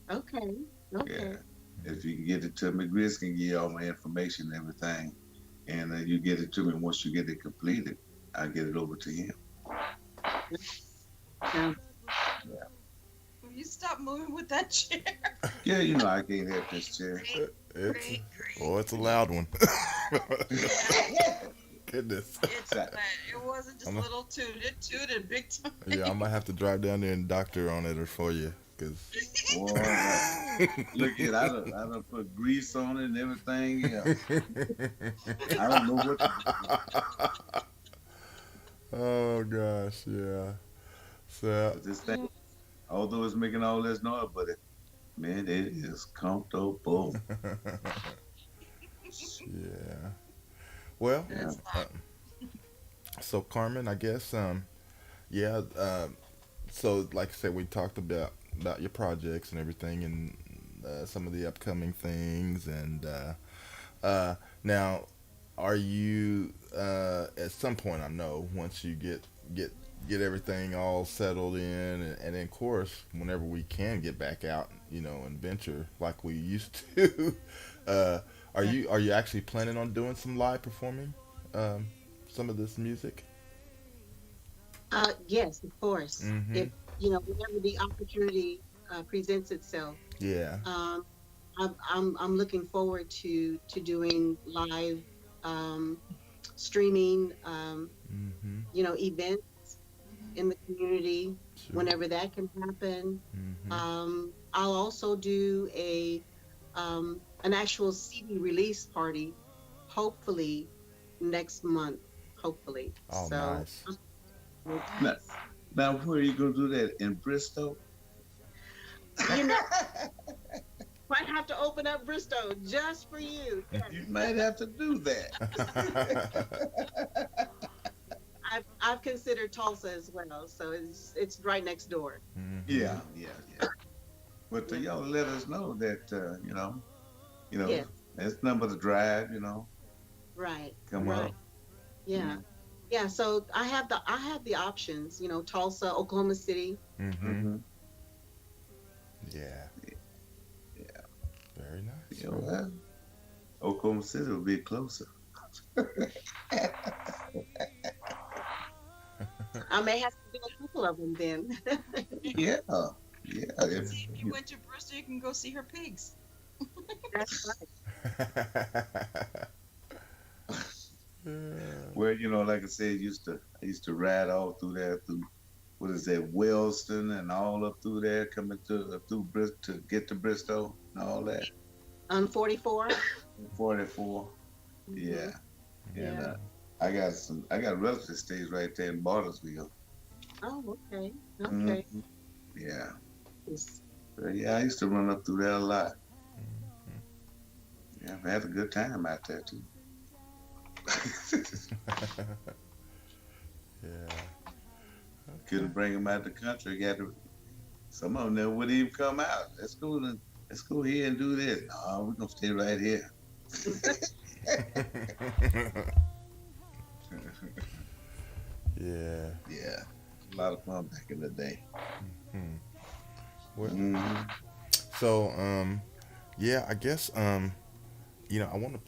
Okay. Yeah. If you can get it to me, Grizz can give you all my information and everything, and you get it to me. Once you get it completed, I get it over to him. Now, Will you stop moving with that chair? Yeah, I can't help this chair. It's a loud one. Goodness. It wasn't just a little toot. It tooted big time. Yeah, I might have to drive down there and doctor on it for you, cause. Boy, look at I done put grease on it and everything. Yeah. I don't know what to do. Oh gosh, yeah. So But this thing, although it's making all this noise, but it is comfortable. yeah. Well, so Carmen, I guess, so like I said, we talked about your projects and everything, and some of the upcoming things, and now, are you at some point? I know once you get everything all settled in, and then of course, whenever we can get back out, and venture like we used to, are you actually planning on doing some live performing, some of this music? yes, of course. Mm-hmm. If whenever the opportunity presents itself, Yeah. I'm looking forward to doing live streaming, Mm-hmm. events in the community Sure. whenever that can happen. Mm-hmm. I'll also do a an actual CD release party, hopefully next month. Hopefully. Oh, So, nice. Now, now, where are you gonna do that? In Bristol? you know, might have to open up Bristow just for you. Yes. You might have to do that. I've considered Tulsa as well, so it's right next door. Mhm. Yeah, yeah, yeah. But y'all let us know that Yes. it's nothing but a drive. Right. Come Right. on. Yeah. Yeah. So I have the options. Tulsa, Oklahoma City. Mhm. Mm-hmm. Yeah. Yeah. Very nice. Well, Oklahoma City will be closer. I may have to do a couple of them then. Yeah, yeah. See, if you went to Bristol, you can go see her pigs. That's right. Well, like I said, I used to ride all through there through what is that, Wellston and all up through there, coming through Bristol to get to Bristol and all that. On 44. 44. Yeah. And Yeah. I got relative stays right there in Bartlesville. Oh, okay. Okay. Mhm. Yeah. Yes. But yeah, I used to run up through there a lot. Yeah, I had a good time out there too. Yeah. Couldn't bring them out the country. Some of them never would even come out. Let's go here and do this. No, we're gonna stay right here. Yeah. Yeah, a lot of fun back in the day. Hmm. Well, Mhm. so yeah, I guess I want to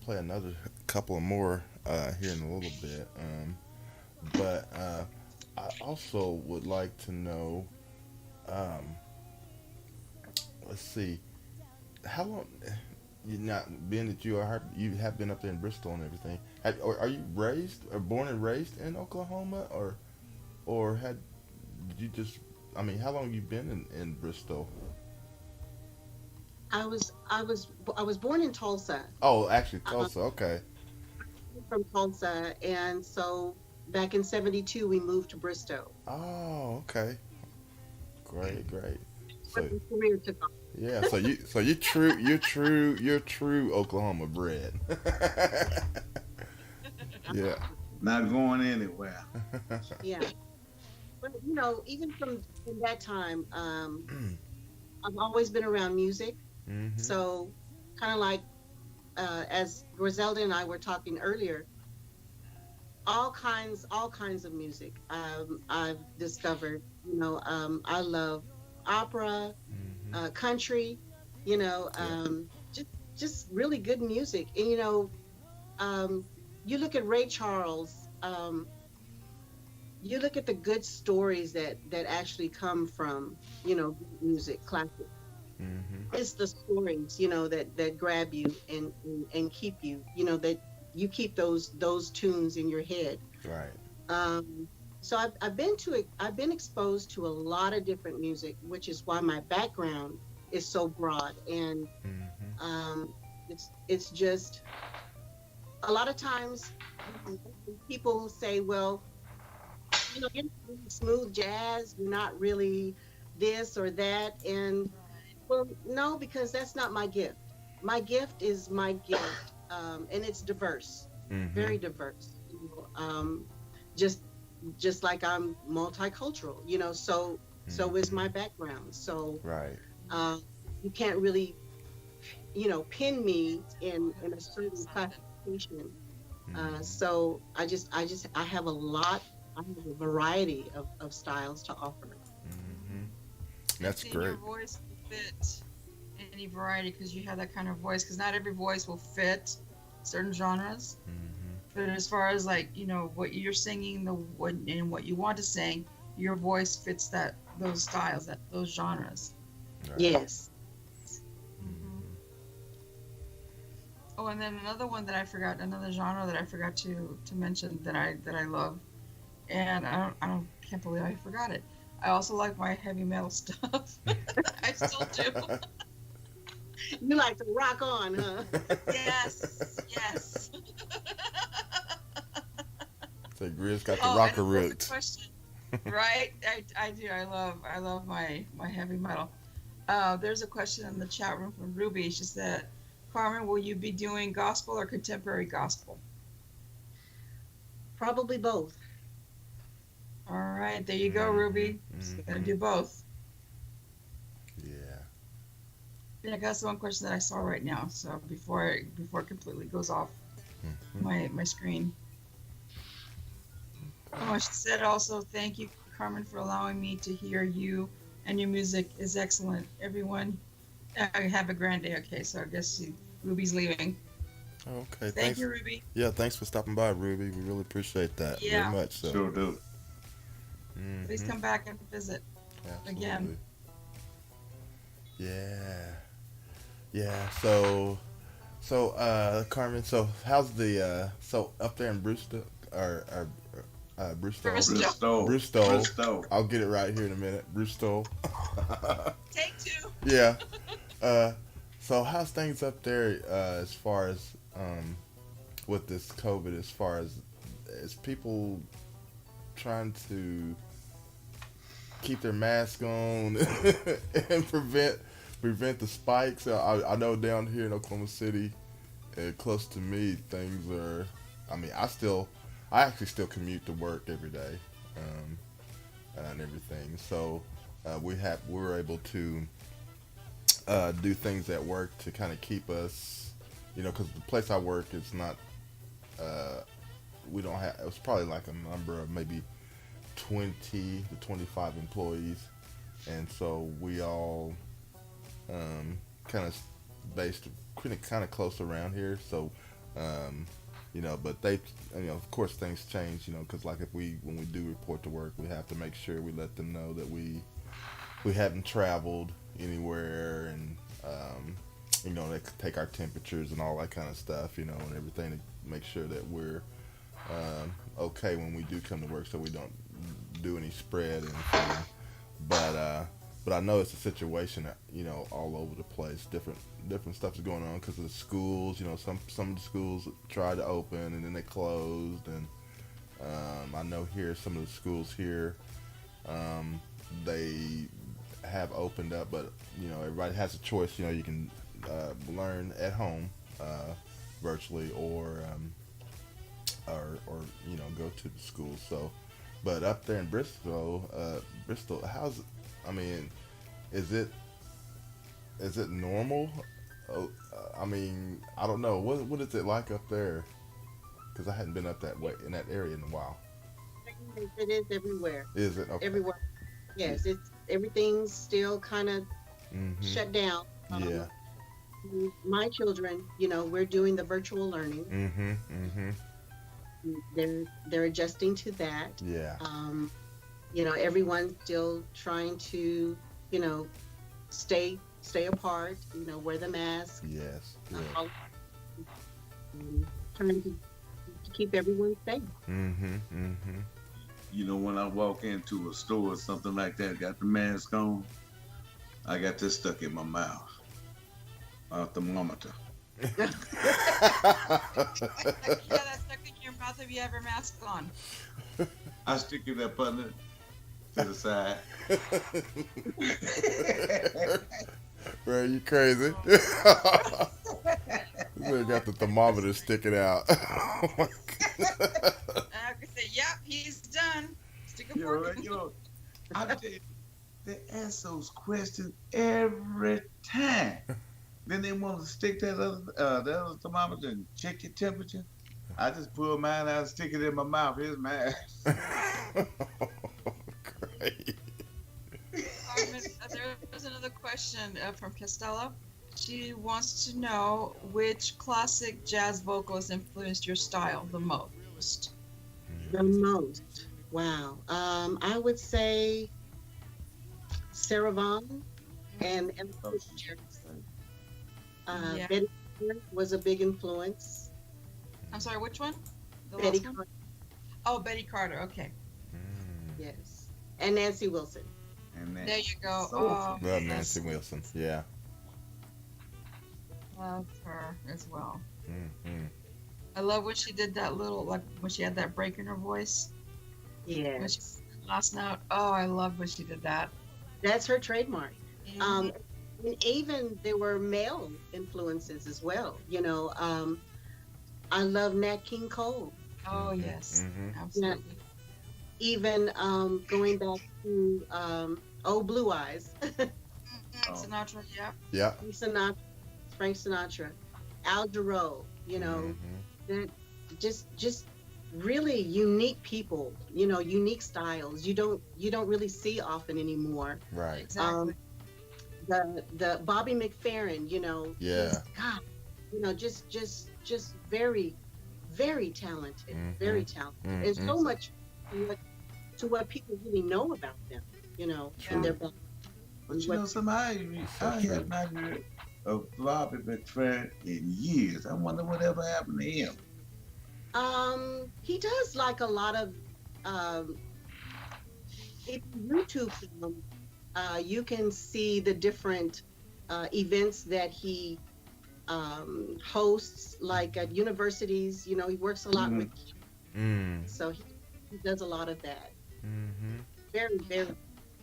play another couple of more here in a little bit. But I also would like to know, um, let's see, how long you not being that you have been up there in Bristol and everything. Or are you raised or born and raised in Oklahoma, or did you just? I mean, how long have you been in Bristol? I was born in Tulsa. Oh, actually, Tulsa. Okay. From Tulsa, and so back in '72 we moved to Bristow. Oh, okay. Great. So My career took off. yeah, so you're true Oklahoma bred. Yeah. Not going anywhere. Yeah, but even from that time, I've always been around music. Mhm. So, kind of like as Griselda and I were talking earlier, all kinds of music. I've discovered. I love opera, Mhm. country. Just really good music. And you look at Ray Charles. You look at the good stories that actually come from music, classic. Mhm. It's the stories that grab you and keep you. That you keep those tunes in your head. Right. So I've been exposed to a lot of different music, which is why my background is so broad. And Mhm. it's just a lot of times people say, well, you're not really smooth jazz, you're not really this or that. And well, no, because that's not my gift. My gift is my gift, and it's diverse, Mhm. very diverse. Just like I'm multicultural, so is my background. So Right. you can't really, pin me in a certain classification. Mhm. So I have I have a variety of styles to offer. Mhm. That's And great. your voice will fit any variety because you have that kind of voice. Because not every voice will fit certain genres. Mhm. But as far as what you're singing, and what you want to sing, your voice fits those styles, those genres. Right. Yes. Mhm. Oh, and then another genre that I forgot to mention that I love, and can't believe I forgot it. I also like my heavy metal stuff. I still do. You like to rock on, huh? Yes, yes. So Grizz got the Oh, rocker and there's a roots. question, right? I do. I love my heavy metal. There's a question in the chat room from Ruby. She said, "Carmen, will you be doing gospel or contemporary gospel?" Probably both. All right, there you go, Ruby. She's gonna do both. Yeah. Yeah, that's the one question that I saw right now. So before it completely goes off my screen. Oh, she said also, "Thank you, Carmen, for allowing me to hear you, and your music is excellent. Everyone, have a grand day." Okay, so I guess Ruby's leaving. Okay. Thank you, Ruby. Yeah, thanks for stopping by, Ruby. We really appreciate that Yeah. very much. So. Sure do. Please come back and visit. Absolutely. again. Yeah. Yeah. So Carmen, so how's the so up there in Brewster or Brewster? Bristol. Brewster. I'll get it right here in a minute. Brewster. Take two. Yeah. So how's things up there as far as with this COVID? As far as people trying to keep their mask on and prevent the spikes. I know down here in Oklahoma City, close to me, things are. I mean, I actually still commute to work every day, and everything. So we're able to do things at work to kind of keep us, because the place I work is not. We don't have. It was probably like a number of maybe 20 to 25 employees, and so we all kind of based kind of close around here. So but they, of course things change, because like when we do report to work, we have to make sure we let them know that we haven't traveled anywhere, and they could take our temperatures and all that kind of stuff, and everything to make sure that we're okay when we do come to work, so we don't do any spread and anything. But I know it's a situation that, all over the place. Different stuff is going on because of the schools. Some of the schools tried to open and then they closed, and I know here some of the schools here they have opened up, but everybody has a choice. You can learn at home virtually, or go to the school. So, but up there in Bristol, is it normal? I don't know. What is it like up there? Because I hadn't been up that way in that area in a while. It is everywhere. Is it? Okay. Everywhere. Yes, everything's still kind of shut down. Yeah. My children, we're doing the virtual learning. They're adjusting to that. Yeah. Everyone's still trying to, stay apart. Wear the mask. Yes. Trying to keep everyone safe. When I walk into a store or something like that, got the mask on, I got this stuck in my mouth. A thermometer. Yeah, that's stuck in your mouth if you have your mask on. I stick it up under to the side. Bro, you crazy? You got the thermometer sticking out. Oh my God. I could say, "Yep, he's done." Stick a fork. I tell you, they ask those questions every time. Then they want to stick that other thermometer and check your temperature. I just pull mine out and stick it in my mouth. Here's mine. Great. There's another question from Castella. She wants to know which classic jazz vocalist influenced your style the most. The most. Wow. I would say Sarah Vaughan and Jefferson. Betty Carter was a big influence. I'm sorry, which one? Betty Carter. Oh, Betty Carter. Okay. Yes. And Nancy Wilson. There you go. So Love Nancy Wilson. Yeah. love her as well. Mm-hmm. I love when she did that little, like when she had that break in her voice. When she Yes, last note. Oh, I love when she did that. that's her trademark. Mhm. And even there were male influences as well. I love Nat King Cole. Oh yes, Mm-hmm. absolutely. Even going back to Oh Blue Eyes, Oh. Sinatra, yeah. Yeah. Frank Sinatra, Al Jarreau. Mm-hmm. That just really unique people. Unique styles. You don't really see often anymore. Right. Exactly. The Bobby McFerrin. Yeah. he's God. Just very very talented. Mhm. Very talented. And so much to what people really know about them. And their back. But somebody, I have not heard of Bobby McFerrin in years. I wonder whatever happened to him. He does like a lot of if you YouTube him, you can see the different events that he hosts, like at universities. He works a lot with kids, so he does a lot of that. Mm-hmm. Very, very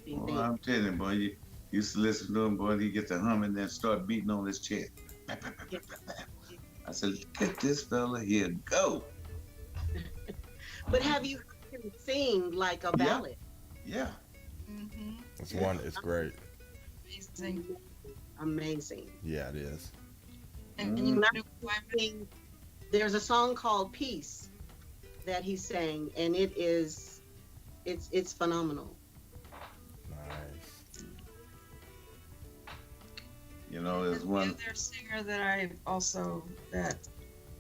interesting Well, I'm telling you, boy, you used to listen to him, boy, and he get to humming and then start beating on his chest. I said, look at this fella here go. But have you heard him sing like a ballad? Yeah. Mm-hmm. It's great. Amazing. Amazing. Yeah, it is. And Mm. you When I know, There's a song called Peace that he sang, and it's phenomenal. Nice. There's the one. other singer that I also, that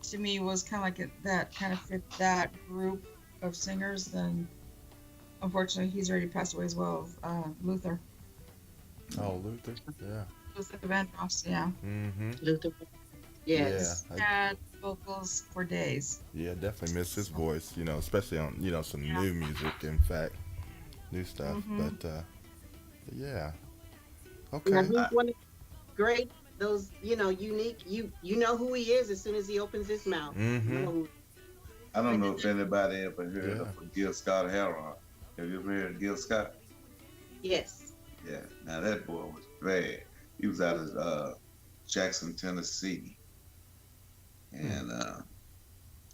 to me was kind of like that kind of fit that group of singers. Then unfortunately he's already passed away as well. Luther Luther. Yeah. Vandross, yeah. Mm-hmm. Luther. Yes. Yeah. Had vocals for days. Yeah, definitely miss his voice, especially on, some new music, in fact, new stuff. Mhm. But yeah. Yeah, Okay. he's one of the great, those, unique, you know who he is as soon as he opens his mouth. Mm-hmm. I don't know if anybody ever heard Yeah. of Gil Scott Heron. Have you ever heard of Gil Scott? Yes. Yeah. Now that boy was bad. He was out of Jackson, Tennessee, and I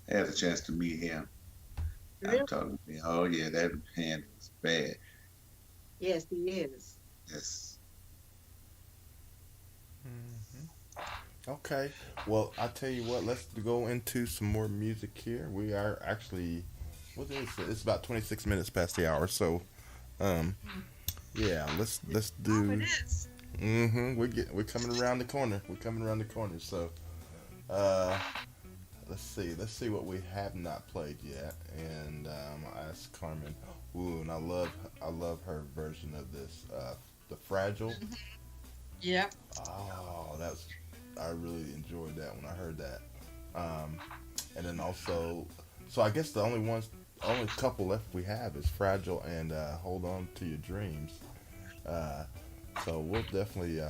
had a chance to meet him. Really? I'm talking to me. Oh yeah, that hand was bad. Yes, he is. Yes. Okay. Well, I tell you what, let's go into some more music here. We are actually, what is it? It's about 26 minutes past the hour, so yeah, let's Oh, do. it is. We're coming around the corner. So let's see what we have not played yet, and I asked Carmen. Ooh, and I love her version of this, the Fragile. Yep. Oh, I really enjoyed that when I heard that. And then also, so I guess the only couple left we have is Fragile and Hold On to Your Dreams. So we'll definitely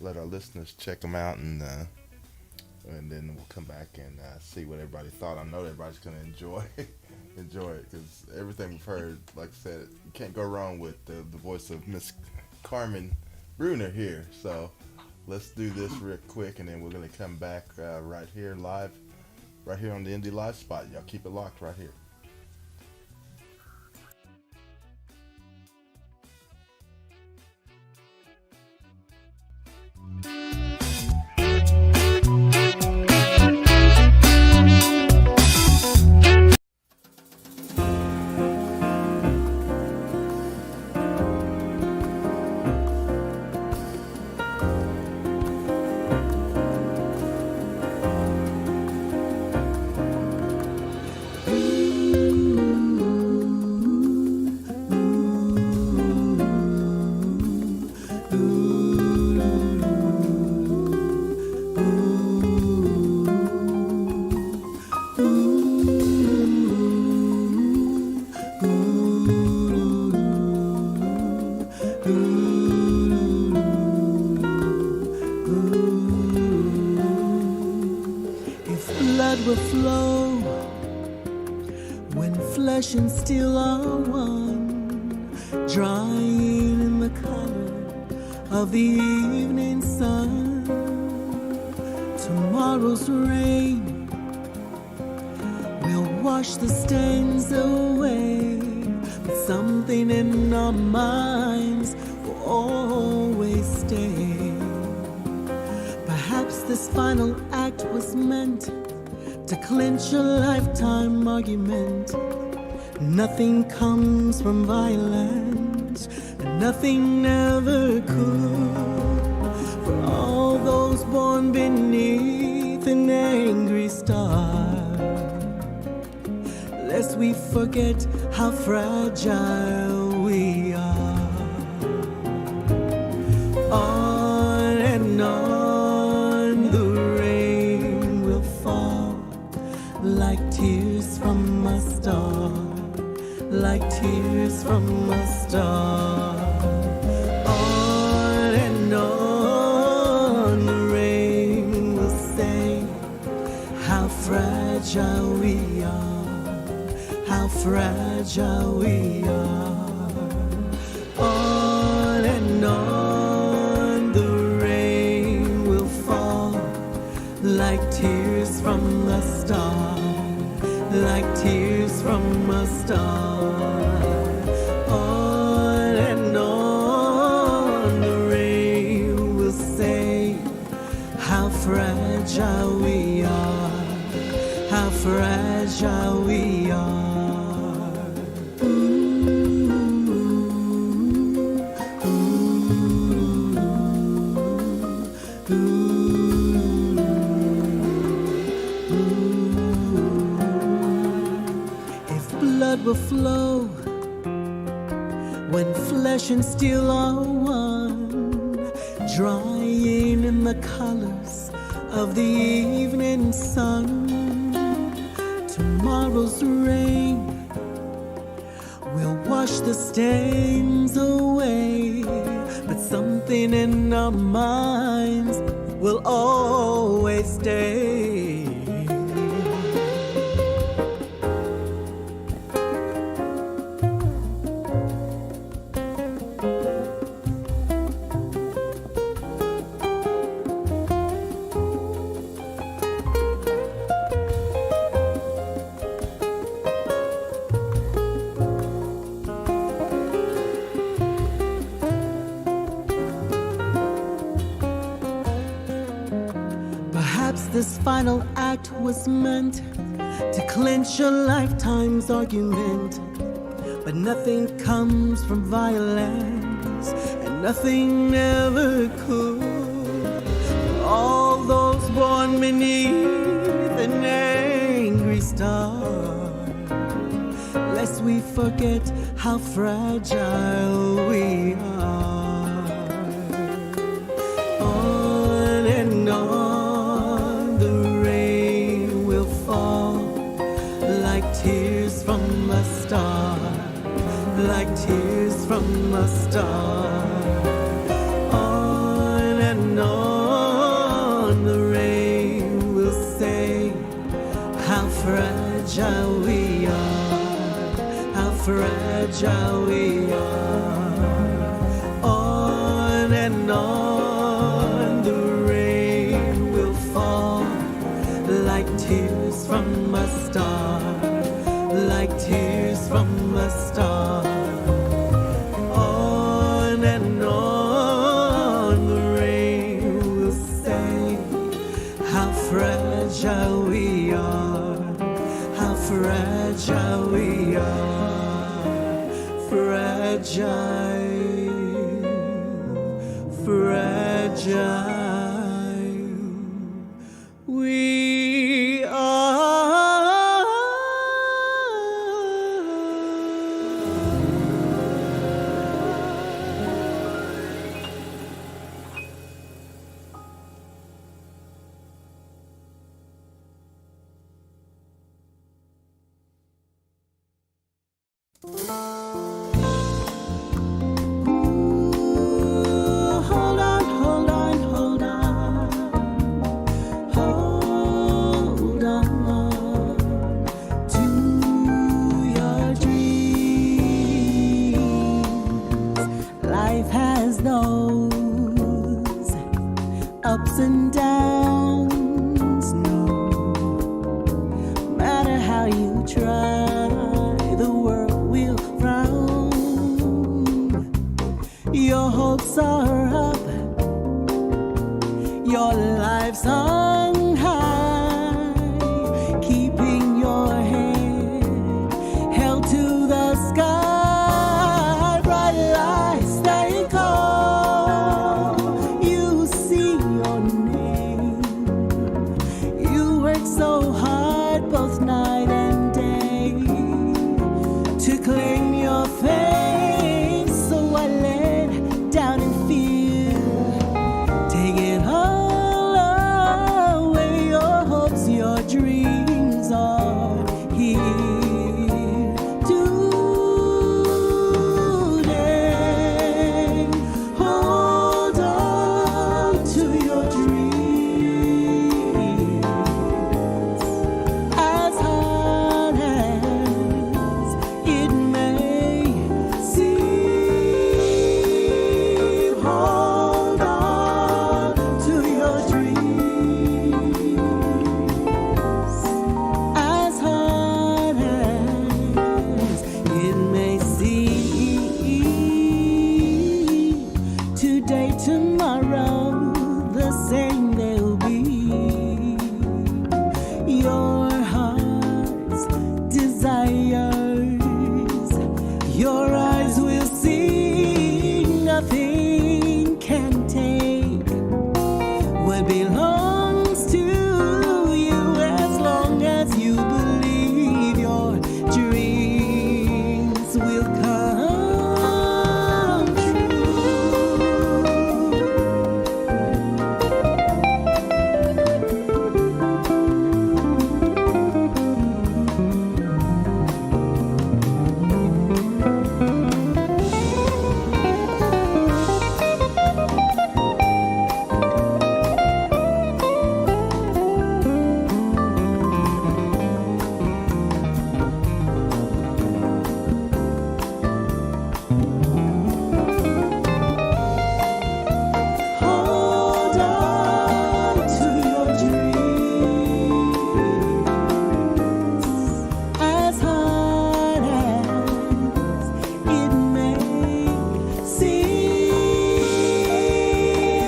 let our listeners check them out, and then we'll come back and see what everybody thought. I know everybody's gonna enjoy it because everything we've heard, like I said, you can't go wrong with the voice of Miss Carmen Bruner here. So let's do this real quick, and then we're gonna come back right here live, right here on the Indie Live Spot. Y'all keep it locked right here. will flow when flesh and steel are one, drying in the color of the evening sun. Tomorrow's rain will wash the stains away, but something in our minds will always stay. Perhaps this final act was meant to clinch a lifetime argument. Nothing comes from violence, and nothing ever could. For all those born beneath an angry star, lest we forget how fragile we are. On and on the rain will fall, like tears from a star, like tears from a star. On and on the rain will say how fragile we are, how fragile we are. On and on the rain will fall, like tears from a star, like tears from a star. On and on the rain will say how fragile we are, how fragile we are. Ooh, ooh, ooh. If blood will flow when flesh and steel are one, drying in the colors of the evening sun. Tomorrow's rain will wash the stains away, but something in our minds will always stay. Perhaps this final act was meant to clinch a lifetime's argument, but nothing comes from violence, and nothing ever could. All those born beneath an angry star, lest we forget how fragile we are. On and on the rain will fall, like tears from a star, like tears from a star. On and on the rain will say how fragile we are, how fragile we are. On and on the rain will fall, like tears from a star, like tears from a star. On and on the rain will say how fragile we are, how fragile we are. Fragile, fragile we are. Hold on, hold on, hold on. Hold on. ups and downs. No matter how you try, the world will frown. Your hopes are up, your life's on high, keeping your head held to the sky. Bright lights, stay calm. You see your name. You work so hard both night and day to claim your fame. So I let down and fear. Take it all away. Your hopes, your dreams are here today. Hold on to your dreams. As hard as it may seem, hold on to your dreams. As hard as it may seem, today, tomorrow, the same they'll be. Your heart's desires, your eyes will see. Nothing can take what belongs to you, as long as you believe your dreams will come true. Hold on to your dreams. As hard as it may seem,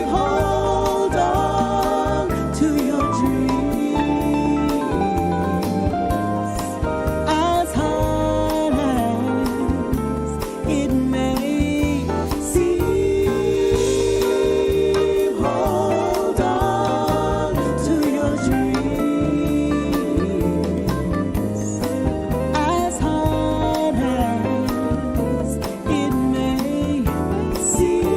hold on to your dreams. As hard as it may seem, hold on to your dreams. As hard as it may seem,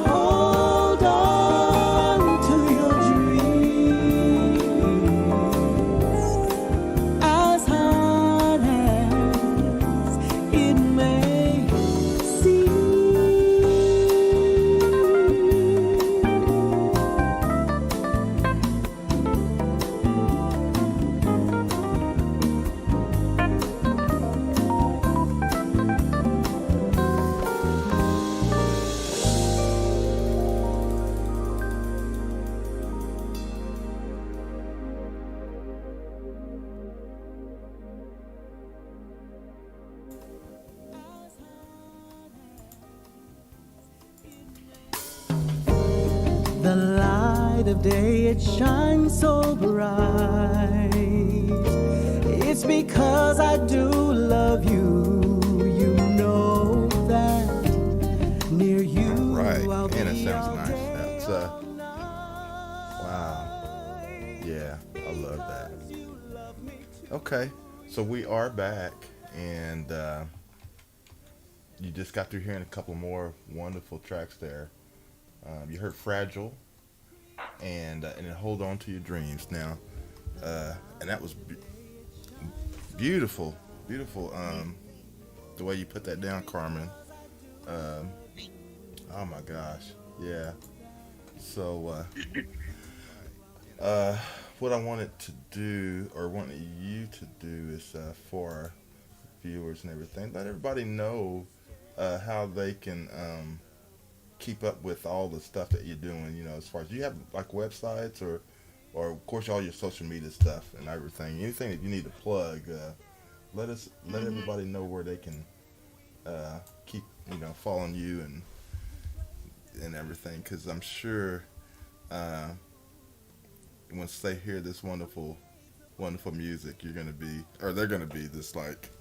hold on to your dreams. As hard as it may seem. The light of day, it shines so bright. It's because I do love you. You know that near you Right, I'll and it be sounds all nice. day, That's all wow. Yeah, I love that. Okay, so we are back, and you just got through hearing a couple more wonderful tracks there. You heard "Fragile" and then "Hold On to Your Dreams." Now, and that was beautiful, beautiful. The way you put that down, Carmen. Oh my gosh, yeah. So, what I wanted to do, or wanted you to do, is for our viewers and everything, let everybody know how they can keep up with all the stuff that you're doing? As far as, do you have like websites or of course all your social media stuff and everything? Anything that you need to plug, let everybody know where they can keep following you and everything, because I'm sure once they hear this wonderful music, they're gonna be just like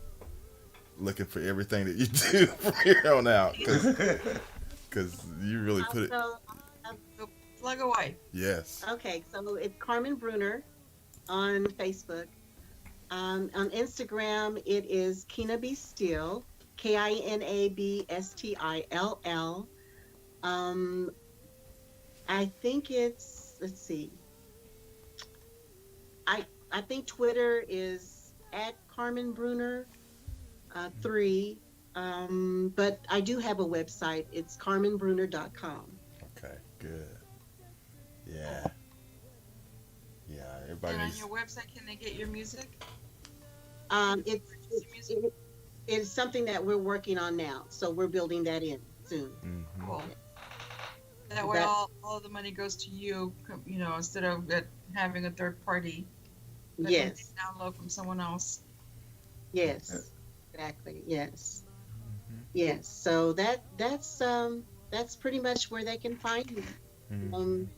looking for everything that you do from here on out, because you really put it. So plug away. Yes. Okay, so it's Carmen Bruner on Facebook. On Instagram, it is Kina B Still, KINABSTILL. I think it's, let's see. I think Twitter is at Carmen Bruner 3. But I do have a website. It's carmenbruner.com. Okay, good. Yeah. Yeah, everybody And on needs. your website, can they get your music? It's something that we're working on now, so we're building that in soon. Mhm. Cool. That way, all of the money goes to you, instead of having a third party. that they Yes, Download from someone else. yes, exactly. Yes, yes. So that's pretty much where they can find me. Mhm.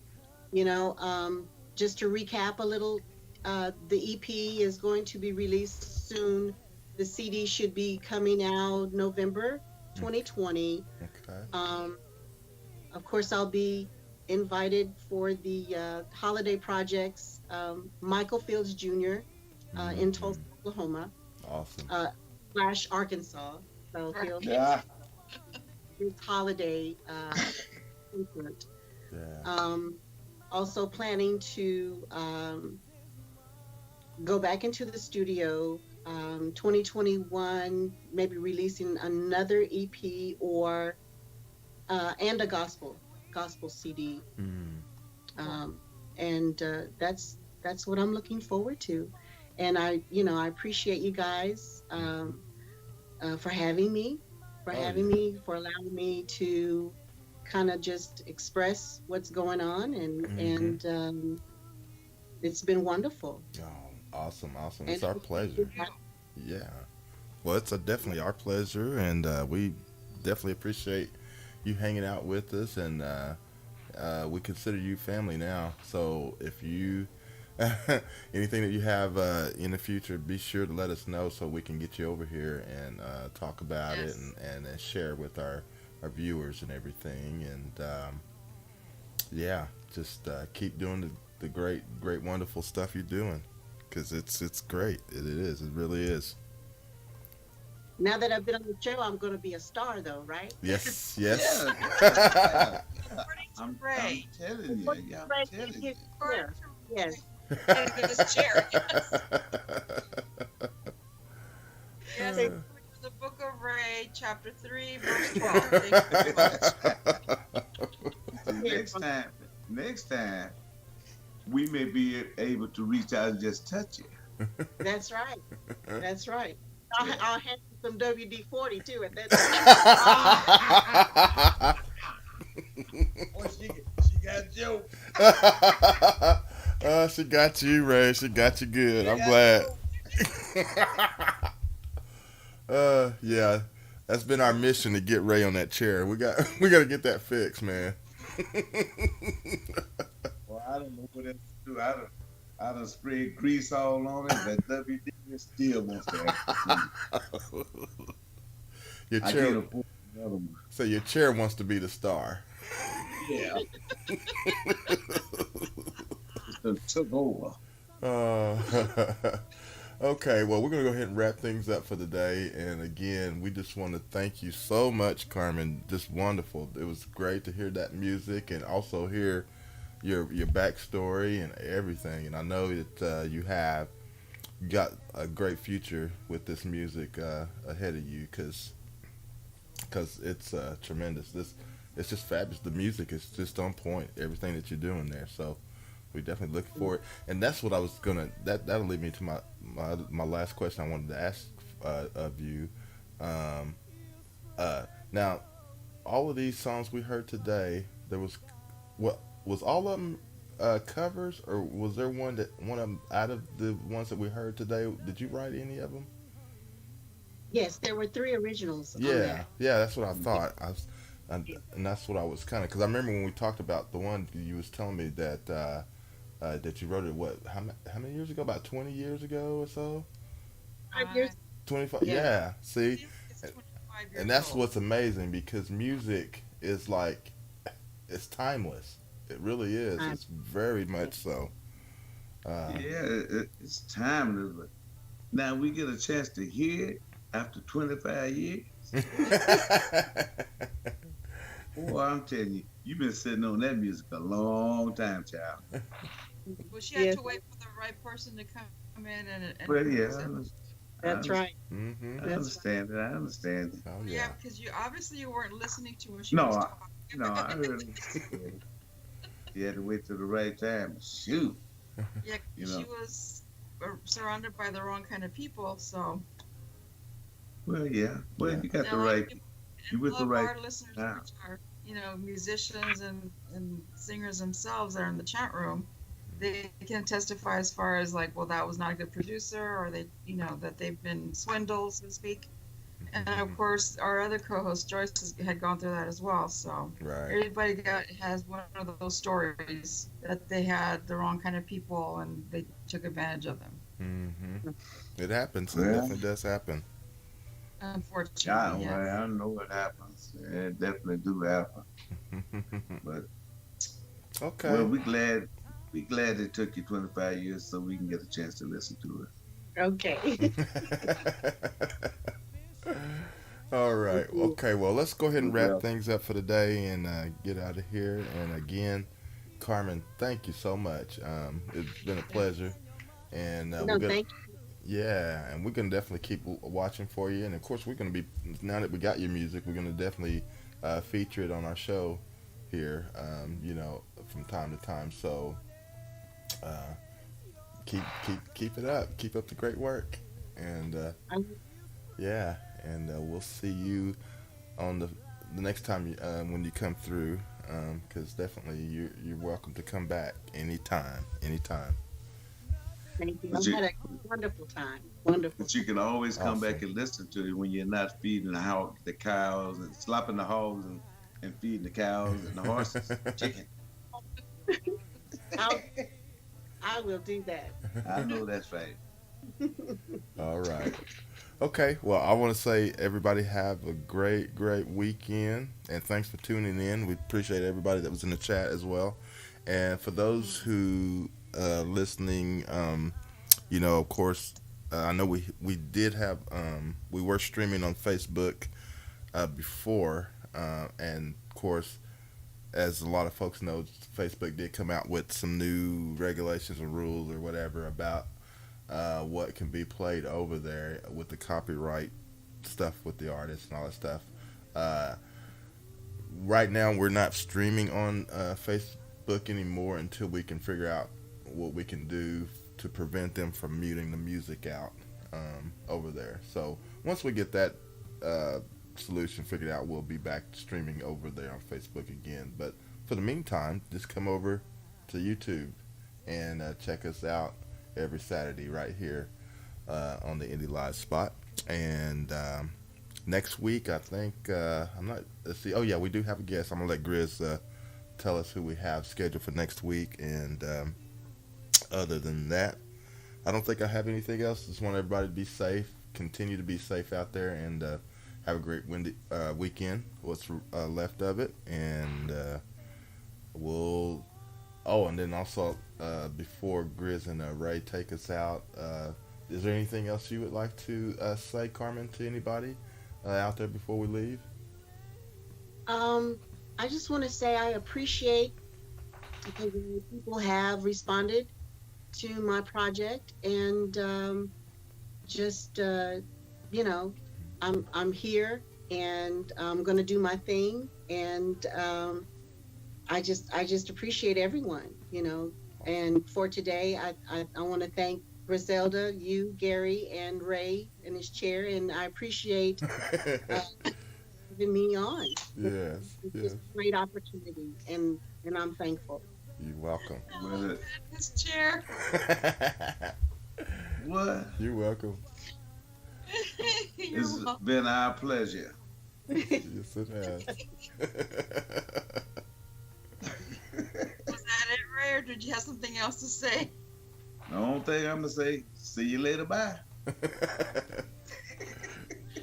Just to recap a little, the EP is going to be released soon. The CD should be coming out November 2020. Okay. Of course, I'll be invited for the holiday projects. Michael Fields Jr. In Tulsa, Oklahoma, Awesome. / Arkansas. So he'll Yeah. his holiday concert. Yeah. Also planning to go back into the studio 2021, maybe releasing another EP or and a gospel CD. And that's what I'm looking forward to. And I appreciate you guys for having me, for allowing me to kind of just express what's going on, and it's been wonderful. Oh, awesome. And It's our pleasure. Yeah. Well, it's definitely our pleasure, and we definitely appreciate you hanging out with us, and we consider you family now. So if you anything that you have in the future, be sure to let us know so we can get you over here and talk about it and share with our viewers and everything. And yeah, just keep doing the great, wonderful stuff you're doing, because it's great. It is. It really is. Now that I've been on the show, I'm going to be a star, though, right? Yes. Yeah. According to I'm Ray. telling you. Yeah, I'm telling you. Here. Yes. And this chair. Yes, according to the Book of Ray, chapter 3, verse 12. Thank you very much. Next time, we may be able to reach out and just touch you. That's right. That's right. I'll hand you some WD-40 too at that time. Oh, she got jokes. She got you, Ray. She got you good. I'm glad. Yeah, that's been our mission, to get Ray on that chair. We got to get that fixed, man. Well, I don't know what else to do. I done sprayed grease all on it, but WD still wants to act. Your I chair. can't afford another one. So your chair wants to be the star. Yeah. Just took over. Okay, well, we're going to go ahead and wrap things up for the day. And again, we just want to thank you so much, Carmen. Just wonderful. It was great to hear that music and also hear your backstory and everything. And I know that you have got a great future with this music ahead of you, because it's tremendous. It's just fabulous. The music is just on point. Everything that you're doing there. So we definitely look forward. And that's what I was gonna. That'll lead me to my last question I wanted to ask of you. Now, all of these songs we heard today, there was what was all of them covers, or was there one of them out of the ones that we heard today? Did you write any of them? Yes, there were three originals on Yeah, there. yeah, that's what I thought. And that's what I was kind of because I remember when we talked about the one you was telling me that you wrote it what how many years ago? About 20 years ago or so. 5 years. 25. Yeah. Yeah. See, It's 25 years and that's old. what's amazing because music is like it's timeless. It really is. It's very much so. Yeah, it's timeless. But now we get a chance to hear it after 25 years. Boy, I'm telling you, you've been sitting on that music a long time, child. Well, she had Yes. to wait for the right person to come in and But yeah, fix it. That's right. Mm-hmm. I understand it. I understand it. Oh Yeah, yeah. because you obviously you weren't listening to when she No, was I- talking. No, I really. You had to wait till the right time. Shoot. Yeah, You she know. was surrounded by the wrong kind of people. So Well, yeah. Well, Yeah. you got you the know, right. and You with all the of right. our listeners, time. which are musicians and singers themselves that are in the chat room, they can testify as far as like, well, that was not a good producer, or they, that they've been swindled, so to speak. And of course, our other co-host Joyce had gone through that as well. So Right. everybody has one of those stories that they had the wrong kind of people and they took advantage of them. Mm-hmm. It happens. It Well. definitely does happen. Unfortunately, yes. I know what happens. It definitely do happen. But Okay. well, we glad it took you 25 years so we can get a chance to listen to it. Okay. All right. Okay. Well, let's go ahead and wrap Yeah. things up for today and get out of here. And again, Carmen, thank you so much. It's been a pleasure. And No, we're gonna, thank you. yeah, and we're gonna definitely keep watching for you. And of course, we're gonna be now that we got your music, we're gonna definitely feature it on our show here. From time to time. So keep it up. Keep up the great work. And yeah, and we'll see you on the next time when you come through. Because definitely you're welcome to come back anytime. Thank you. But I've you- had a wonderful time. Wonderful. But you can always come back Awesome. and listen to it when you're not feeding the cows and slopping the hogs and feeding the cows and the horses, chicken. I will do that. I know that's right. All right. Okay. Well, I want to say everybody have a great weekend, and thanks for tuning in. We appreciate everybody that was in the chat as well, and for those who listening, of course, I know we did have we were streaming on Facebook before, and of course, as a lot of folks know, Facebook did come out with some new regulations or rules or whatever about what can be played over there with the copyright stuff with the artists and all that stuff. Right now, we're not streaming on Facebook anymore until we can figure out what we can do to prevent them from muting the music out over there. So once we get that solution figured out, we'll be back streaming over there on Facebook again. But for the meantime, just come over to YouTube and check us out every Saturday right here on the Indie Live spot. And next week, I think let's see. Oh yeah, we do have a guest. I'm gonna let Grizz tell us who we have scheduled for next week. And other than that, I don't think I have anything else. Just want everybody to be safe, continue to be safe out there, and have a great weekend. What's left of it, and we'll. Oh, and then also before Grizz and Ray take us out, is there anything else you would like to say, Carmen, to anybody out there before we leave? I just want to say I appreciate the way people have responded to my project, and I'm here, and I'm going to do my thing, and I just appreciate everyone, And for today, I want to thank Griselda, you, Gary, and Ray in his chair, and I appreciate having me on. Yes, It's yes. a great opportunity, and I'm thankful. You're welcome. Well, This chair. what? You're welcome. You're It's welcome. been our pleasure. Yes, it has. Was that it, Ray, or did you have something else to say? The only thing I'm gonna say, see you later, bye.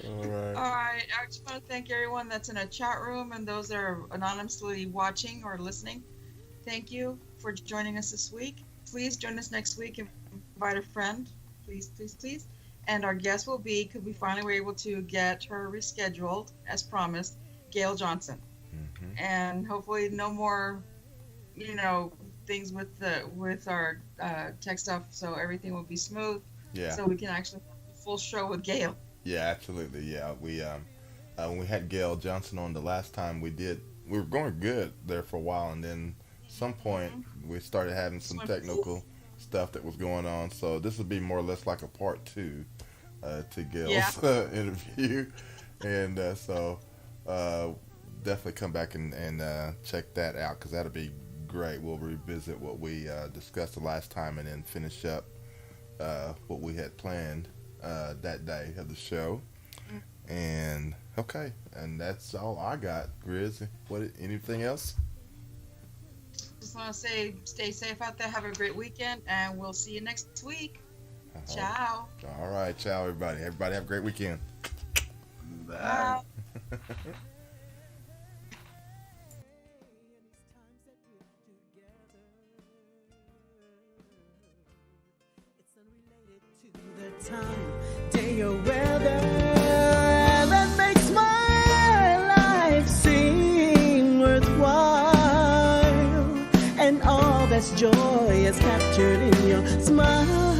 All right. All right. I just want to thank everyone that's in a chat room and those that are anonymously watching or listening. Thank you for joining us this week. Please join us next week and invite a friend. Please, please, please. And our guest will be, because we finally were able to get her rescheduled, as promised, Gail Johnson. Mhm. And hopefully no more, things with our tech stuff, so everything will be smooth. Yeah. So we can actually have a full show with Gail. Yeah, absolutely. Yeah, we when we had Gail Johnson on the last time, we were going good there for a while, and then some point we started having some technical stuff that was going on. So this would be more or less like a part 2 to Gail's interview, and so definitely come back and check that out, because that'll be great. We'll revisit what we discussed the last time, and then finish up what we had planned that day of the show. And okay, and that's all I got. Grizz, anything else? Just want to say, stay safe out there. Have a great weekend, and we'll see you next week. Ciao. All right, ciao, everybody. Everybody have a great weekend. Bye. The time, day or weather that makes my life seem worthwhile, and all that's joy is captured in your smile.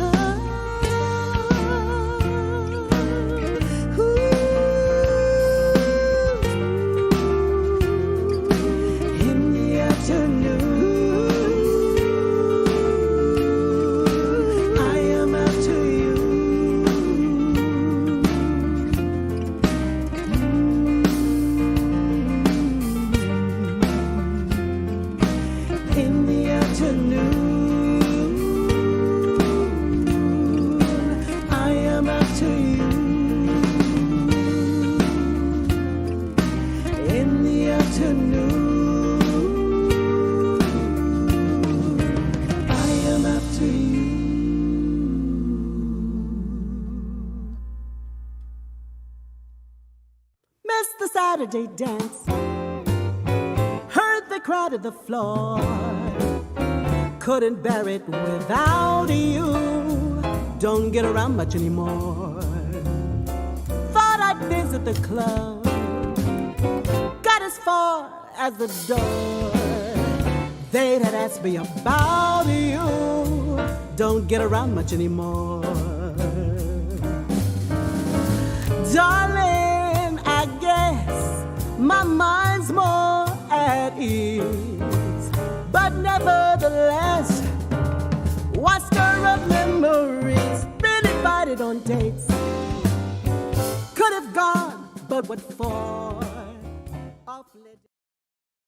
In the afternoon, I am after you. In the afternoon, I am after you. In the afternoon, I am after you. Missed the Saturday dance, heard the crowd at the floor, couldn't bear it without you, don't get around much anymore. Thought I'd visit the club, got as far as the door, they'd had asked me about you, don't get around much anymore. Darling, I guess my mind's more at ease, but nevertheless, why stir up memories? Been invited on dates, could have gone, but what for?